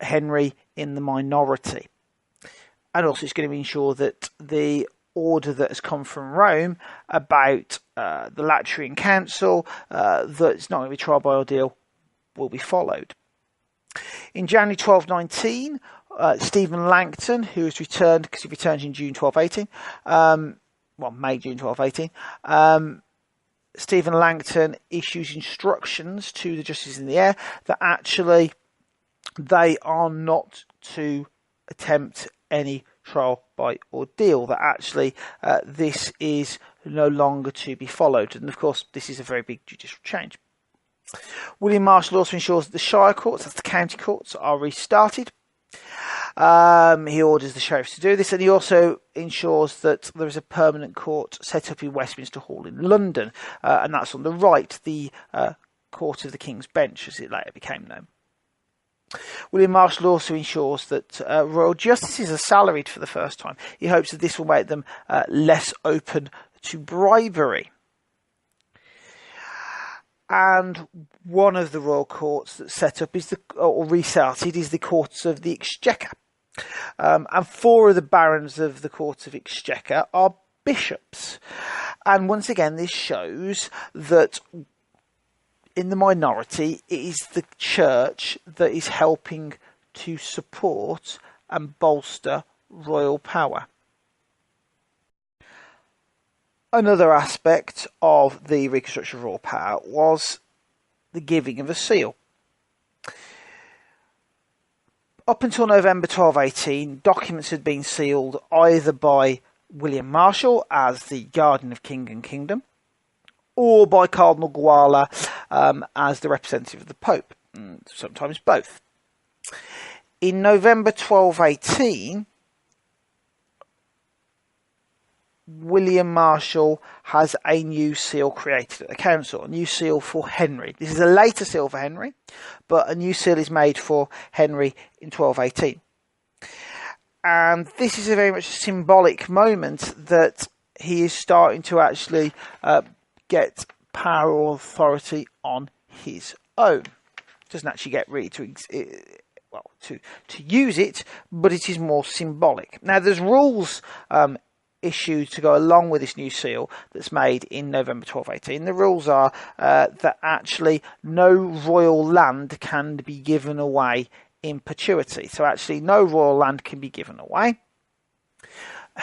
Henry in the minority. And also it's going to ensure that the order that has come from Rome about the Lateran Council, that it's not going to be trial by ordeal, will be followed. In January 1219, Stephen Langton, who has returned, because he returns in June 1218, May-June 1218, Stephen Langton issues instructions to the justices in the air that actually they are not to attempt any trial by ordeal, that actually this is no longer to be followed. And of course, this is a very big judicial change. William Marshal also ensures that the shire courts, that's the county courts, are restarted. He orders the sheriffs to do this, and he also ensures that there is a permanent court set up in Westminster Hall in London, and that's on the right, the Court of the King's Bench, as it later became known. William Marshal also ensures that royal justices are salaried for the first time. He hopes that this will make them less open to bribery. And one of the royal courts that's set up or restarted is the Courts of the Exchequer. And 4 of the barons of the Courts of Exchequer are bishops. And once again, this shows that in the minority, it is the church that is helping to support and bolster royal power. Another aspect of the reconstruction of royal power was the giving of a seal. Up until November 1218, documents had been sealed either by William Marshal as the guardian of king and kingdom, or by Cardinal Guala as the representative of the Pope, sometimes both. In November 1218, William Marshal has a new seal created at the council, a new seal for Henry. This is a later seal for Henry, but a new seal is made for Henry in 1218. And this is a very much a symbolic moment that he is starting to actually get power or authority on his own. Doesn't actually get really to use it, but it is more symbolic. Now, there's rules issued to go along with this new seal that's made in November 1218. The rules are that actually no royal land can be given away in perpetuity. So actually no royal land can be given away.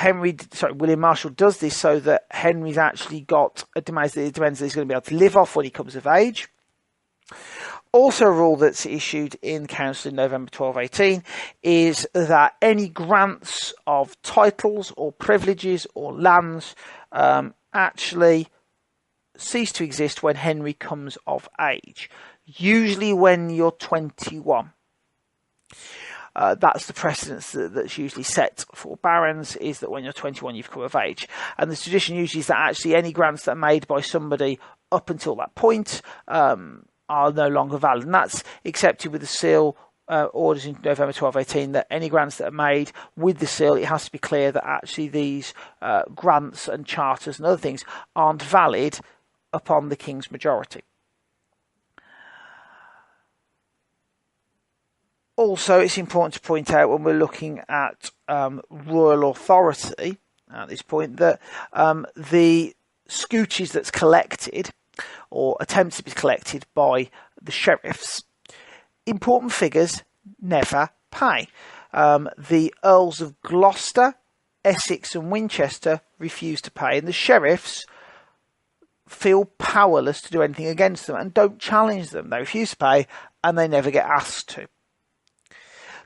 William Marshal does this so that Henry's actually got a demands that he's going to be able to live off when he comes of age. Also, a rule that's issued in council in November 1218 is that any grants of titles or privileges or lands actually cease to exist when Henry comes of age, usually when you're 21. That's the precedence that's usually set for barons, is that when you're 21 you've come of age. And the tradition usually is that actually any grants that are made by somebody up until that point are no longer valid. And that's accepted with the seal orders in November 1218, that any grants that are made with the seal, it has to be clear that actually these grants and charters and other things aren't valid upon the king's majority. Also, it's important to point out when we're looking at royal authority at this point that the scutage that's collected or attempts to be collected by the sheriffs, important figures never pay. The Earls of Gloucester, Essex and Winchester refuse to pay, and the sheriffs feel powerless to do anything against them and don't challenge them. They refuse to pay and they never get asked to.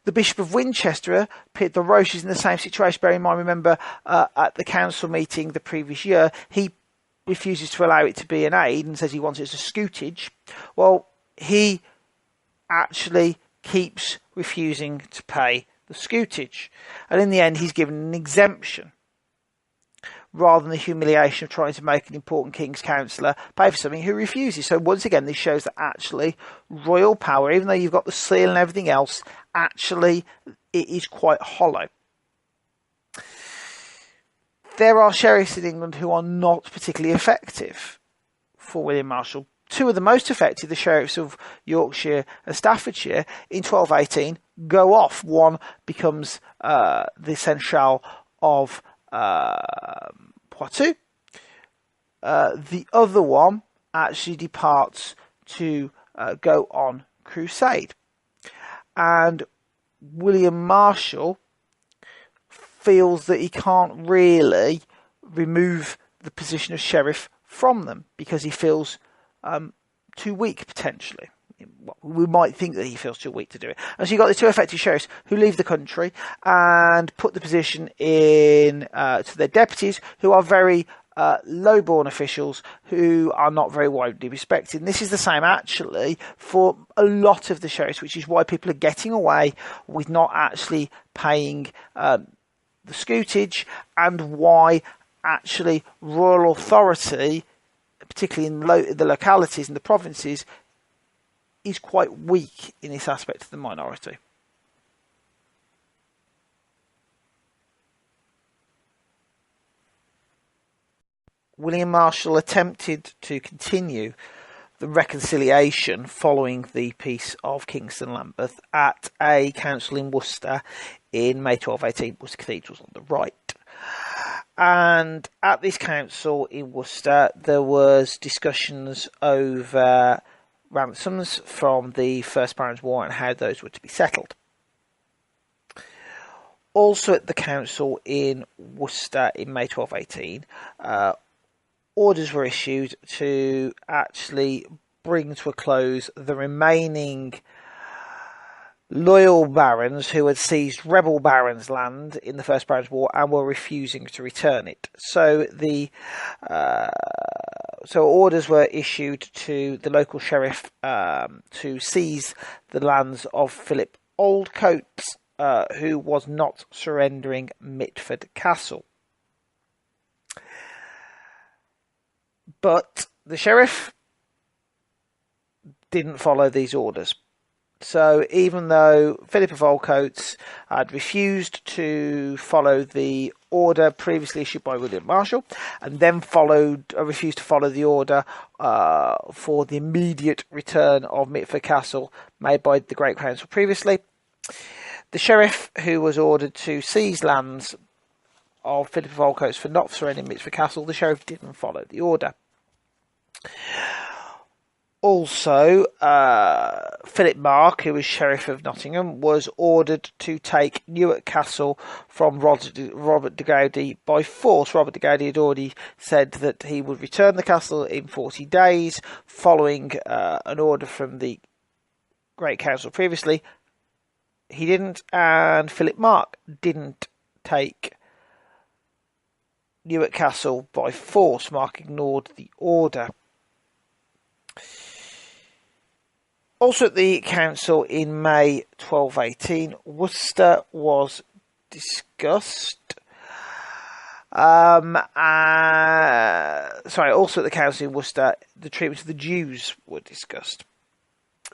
The Bishop of Winchester, Peter Roche, is in the same situation. Bear in mind, remember, at the council meeting the previous year, he refuses to allow it to be an aid and says he wants it as a scutage. Well, he actually keeps refusing to pay the scutage. And in the end, he's given an exemption, rather than the humiliation of trying to make an important king's counsellor pay for something who refuses. So once again, this shows that actually royal power, even though you've got the seal and everything else, actually it is quite hollow. There are sheriffs in England who are not particularly effective for William Marshal. Two of the most effective, the sheriffs of Yorkshire and Staffordshire, in 1218 go off. One becomes the Seneschal of Poitou. The other one actually departs to go on crusade. And William Marshal feels that he can't really remove the position of sheriff from them because he feels too weak, potentially. We might think that he feels too weak to do it. And so you've got the two effective sheriffs who leave the country and put the position in to their deputies, who are very low-born officials who are not very widely respected. And this is the same, actually, for a lot of the sheriffs, which is why people are getting away with not actually paying the scutage, and why actually royal authority, particularly in the localities and the provinces, is quite weak in this aspect of the minority. William Marshal attempted to continue the reconciliation following the Peace of Kingston Lambeth at a council in Worcester in May 1218. Worcester Cathedral's on the right. And at this council in Worcester, there was discussions over ransoms from the First Barons' War and how those were to be settled. Also at the council in Worcester in May 1218, orders were issued to actually bring to a close the remaining loyal barons who had seized rebel barons' land in the First Barons' War and were refusing to return it. So orders were issued to the local sheriff to seize the lands of Philip Oldcoats, who was not surrendering Mitford Castle. But the sheriff didn't follow these orders. So even though Philip of Oldcoats had refused to follow the order previously issued by William Marshal, and then refused to follow the order for the immediate return of Mitford Castle made by the Great Council previously, the sheriff, who was ordered to seize lands of Philip of Oldcoats for not surrendering Mitford Castle, the sheriff didn't follow the order. Also, Philip Mark, who was Sheriff of Nottingham, was ordered to take Newark Castle from Robert de Gaudy by force. Robert de Gaudy had already said that he would return the castle in 40 days, following an order from the Great Council previously. He didn't, and Philip Mark didn't take Newark Castle by force. Mark ignored the order. Also at the council in May 1218, Worcester was discussed. Also at the council in Worcester, the treatment of the Jews were discussed.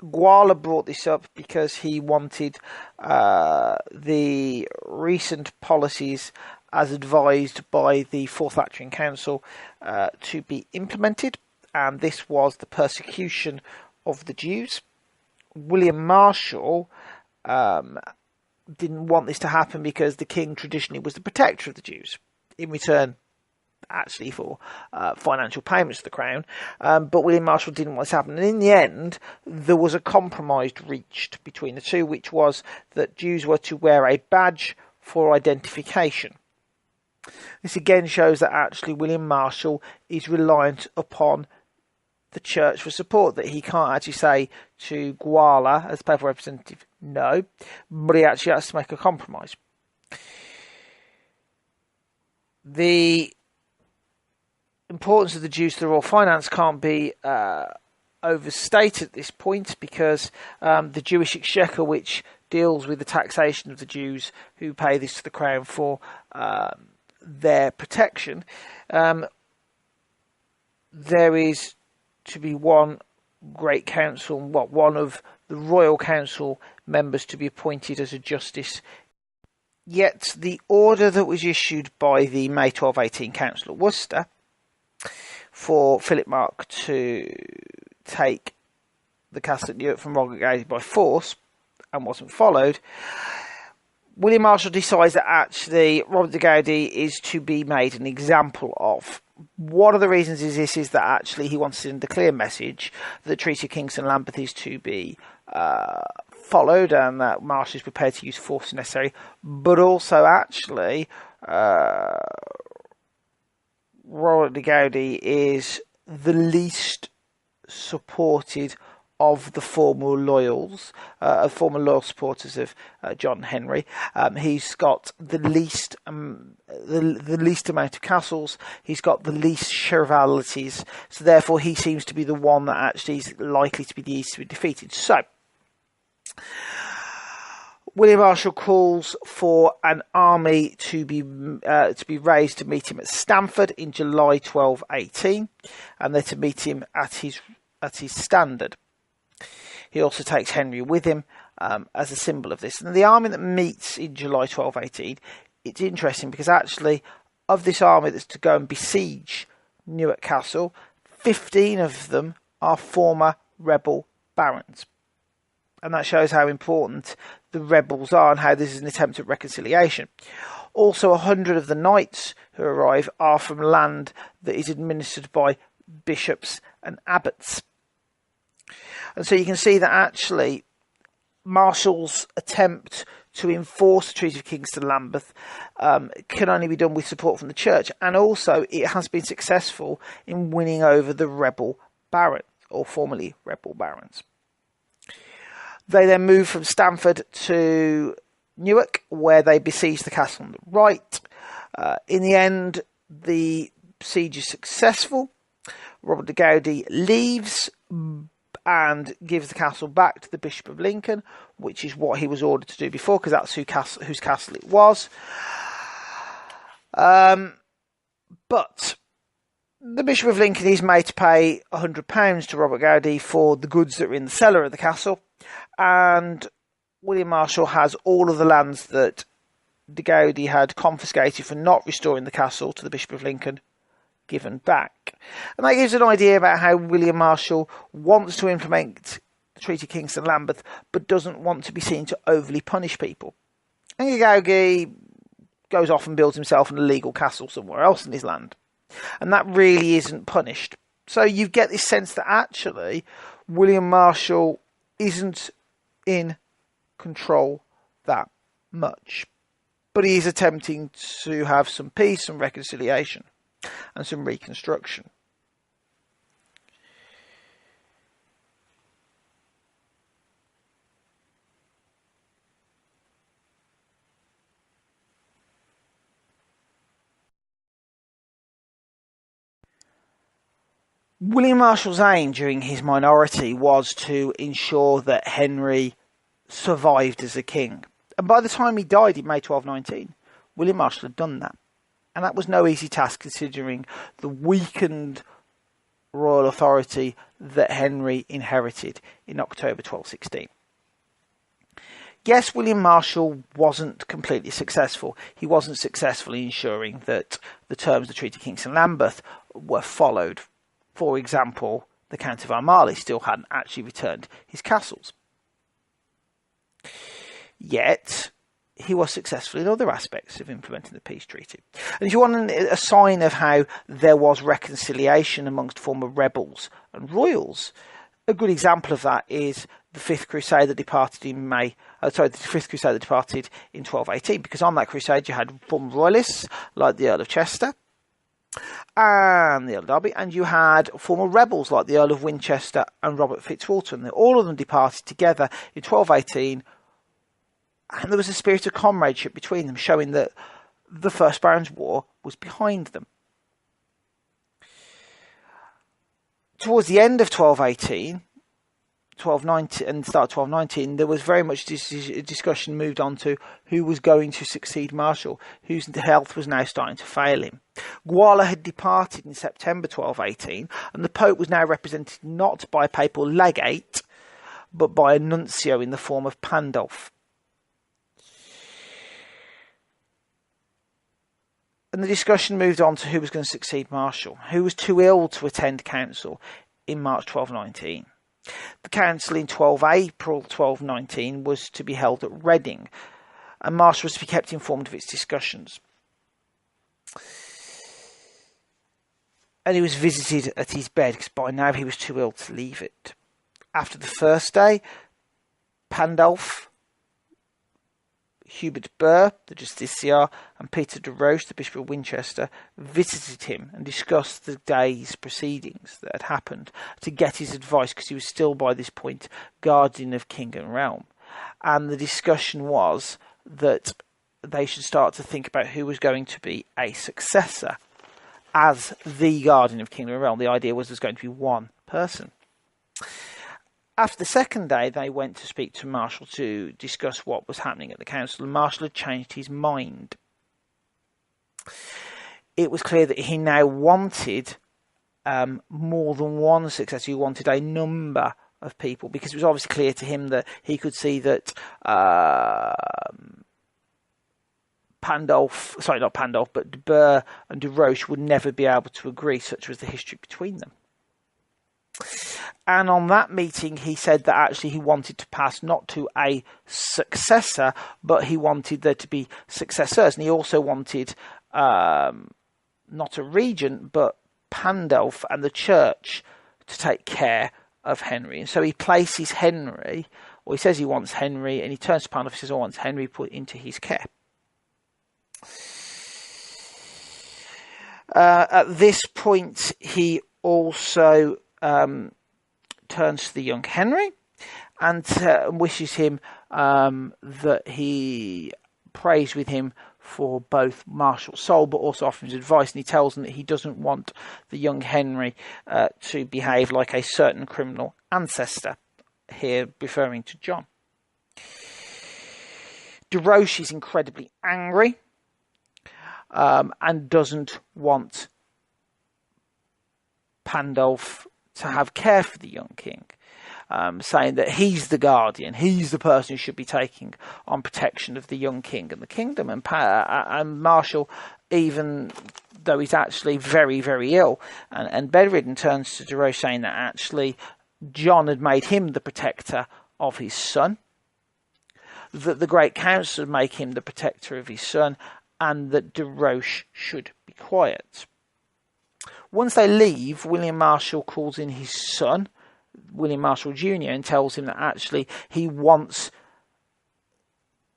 Gawler brought this up because he wanted the recent policies as advised by the Fourth Lateran Council to be implemented, and this was the persecution of the Jews. William Marshal didn't want this to happen because the king traditionally was the protector of the Jews, in return actually for financial payments to the crown, but William Marshal didn't want this to happen, and in the end there was a compromise reached between the two, which was that Jews were to wear a badge for identification. This again shows that actually William Marshal is reliant upon the church for support, that he can't actually say to Gawler as papal representative no, but he actually has to make a compromise. The importance of the Jews to the royal finance can't be overstated at this point, because the Jewish exchequer, which deals with the taxation of the Jews who pay this to the crown for their protection, there is to be one great council, one of the royal council members to be appointed as a justice. Yet the order that was issued by the May 1218 Council at Worcester for Philip Mark to take the castle at Newark from Robert de Gaudy by force and wasn't followed, William Marshal decides that actually Robert de Gaudy is to be made an example of. One of the reasons is that actually he wants to send a clear message that the Treaty of Kingston Lambeth is to be followed, and that Marshal is prepared to use force if necessary, but also actually Robert de Gaudy is the least supported of the former loyal supporters of John Henry. He's got the least amount of castles. He's got the least chevalities. So therefore, he seems to be the one that actually is likely to be the easiest to be defeated. So William Marshal calls for an army to be raised to meet him at Stamford in July 1218, and they're to meet him at his standard. He also takes Henry with him as a symbol of this. And the army that meets in July 1218, it's interesting because actually of this army that's to go and besiege Newark Castle, 15 of them are former rebel barons. And that shows how important the rebels are and how this is an attempt at reconciliation. Also, 100 of the knights who arrive are from land that is administered by bishops and abbots. And so you can see that actually Marshal's attempt to enforce the Treaty of Kingston-Lambeth can only be done with support from the church, and also it has been successful in winning over the rebel barons, or formerly rebel barons. They then moved from Stamford to Newark, where they besieged the castle on the right. In the end, the siege is successful. Robert de Goudy leaves and gives the castle back to the Bishop of Lincoln, which is what he was ordered to do before, because that's whose castle it was. But the Bishop of Lincoln is made to pay £100 to Robert Goudy for the goods that were in the cellar of the castle, and William Marshal has all of the lands that de Goudy had confiscated for not restoring the castle to the Bishop of Lincoln given back. And that gives an idea about how William Marshal wants to implement the Treaty of Kingston-Lambeth, but doesn't want to be seen to overly punish people. And de Goudy goes off and builds himself an illegal castle somewhere else in his land. And that really isn't punished. So you get this sense that actually William Marshal isn't in control that much. But he is attempting to have some peace, some reconciliation, and some reconstruction. William Marshal's aim during his minority was to ensure that Henry survived as a king. And by the time he died in May 1219, William Marshal had done that. And that was no easy task, considering the weakened royal authority that Henry inherited in October 1216. Yes, William Marshal wasn't completely successful. He wasn't successful in ensuring that the terms of the Treaty of Kingston-Lambeth were followed. For example, the Count of Armagh still hadn't actually returned his castles. Yet, he was successful in other aspects of implementing the peace treaty. And if you want a sign of how there was reconciliation amongst former rebels and royals, a good example of that is the Fifth Crusade that departed in the Fifth Crusade that departed in 1218, because on that crusade you had former royalists like the Earl of Chester and the Earl of Derby, and you had former rebels like the Earl of Winchester and Robert Fitzwalton. All of them departed together in 1218. And there was a spirit of comradeship between them, showing that the First Barons' War was behind them. Towards the end of 1218, 1219, and start of 1219, there was very much discussion moved on to who was going to succeed Marshal, whose health was now starting to fail him. Guala had departed in September 1218, and the Pope was now represented not by a papal legate, but by a nuncio in the form of Pandulf. And the discussion moved on to who was going to succeed Marshal, who was too ill to attend council in March 1219. The council in April 1219 was to be held at Reading, and Marshal was to be kept informed of its discussions. And he was visited at his bed, because by now he was too ill to leave it. After the first day, Pandulf, Hubert Burr, the Justiciar, and Peter de Roche, the Bishop of Winchester, visited him and discussed the day's proceedings that had happened to get his advice, because he was still by this point guardian of king and realm. And the discussion was that they should start to think about who was going to be a successor as the guardian of king and realm. The idea was there's going to be one person. After the second day, they went to speak to Marshal to discuss what was happening at the council, and Marshal had changed his mind. It was clear that he now wanted more than one successor. He wanted a number of people, because it was obviously clear to him that he could see that De Burr and De Roche would never be able to agree, such was the history between them. And on that meeting, he said that actually he wanted to pass not to a successor, but he wanted there to be successors. And he also wanted not a regent, but Pandulf and the church to take care of Henry. And so he places Henry, or he says he wants Henry, and he turns to Pandulf and says, I want Henry put into his care. At this point, he also turns to the young Henry and wishes him that he prays with him for both Marshal's soul, but also offers advice. And he tells him that he doesn't want the young Henry to behave like a certain criminal ancestor, here referring to John. De Roche is incredibly angry and doesn't want Pandulf to have care for the young king, saying that he's the guardian, he's the person who should be taking on protection of the young king and the kingdom. And Marshal, even though he's actually very, very ill and bedridden, turns to De Roche saying that actually John had made him the protector of his son, that the Great Council would make him the protector of his son, and that De Roche should be quiet. Once they leave, William Marshal calls in his son, William Marshal Jr., and tells him that actually he wants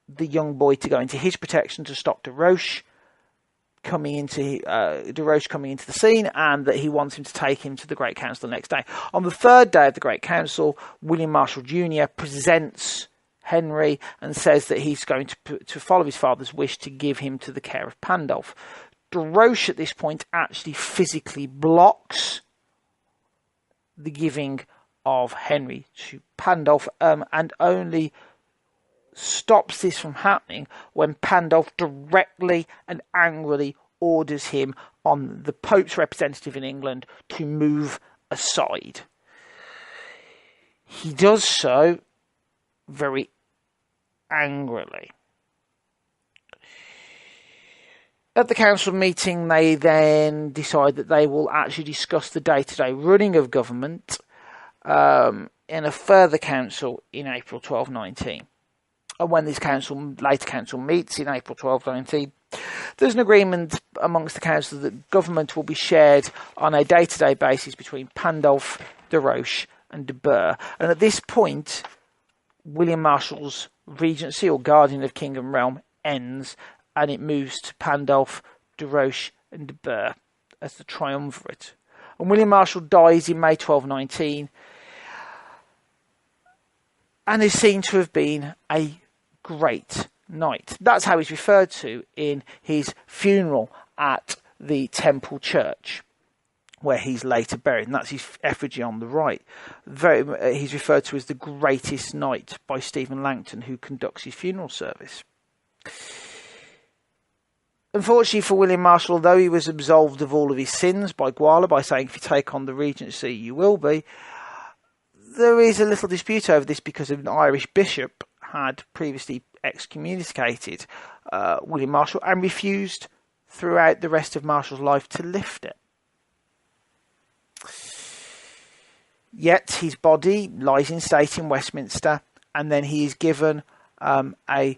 the young boy to go into his protection to stop De Roche coming into the scene, and that he wants him to take him to the Great Council the next day. On the third day of the Great Council, William Marshal Jr. presents Henry and says that he's going to follow his father's wish to give him to the care of Pandulf. De Roche at this point actually physically blocks the giving of Henry to Pandulf, and only stops this from happening when Pandulf directly and angrily orders him, on the Pope's representative in England, to move aside. He does so very angrily. At the council meeting, they then decide that they will actually discuss the day-to-day running of government in a further council in April 1219. And when this later council meets in April 1219, there's an agreement amongst the council that government will be shared on a day-to-day basis between Pandulf, De Roche and de Burgh. And at this point, William Marshal's regency, or guardian of king and realm, ends, and it moves to Pandulf, De Roche and de Burgh as the triumvirate. And William Marshal dies in May 1219 and is seen to have been a great knight. That's how he's referred to in his funeral at the Temple Church, where he's later buried, and that's his effigy on the right. He's referred to as the greatest knight by Stephen Langton, who conducts his funeral service. Unfortunately for William Marshal, although he was absolved of all of his sins by Gawler, by saying if you take on the regency you will be, there is a little dispute over this because an Irish bishop had previously excommunicated William Marshal and refused throughout the rest of Marshal's life to lift it. Yet his body lies in state in Westminster, and then he is given a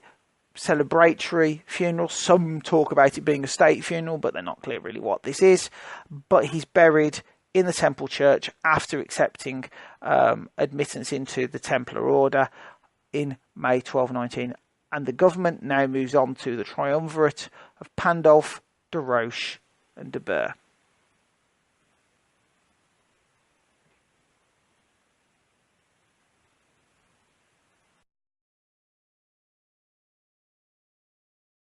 celebratory funeral. Some talk about it being a state funeral, but they're not clear really what this is. But he's buried in the Temple Church after accepting admittance into the Templar Order in May 1219. And the government now moves on to the triumvirate of Pandulf, De Roche and de Burgh.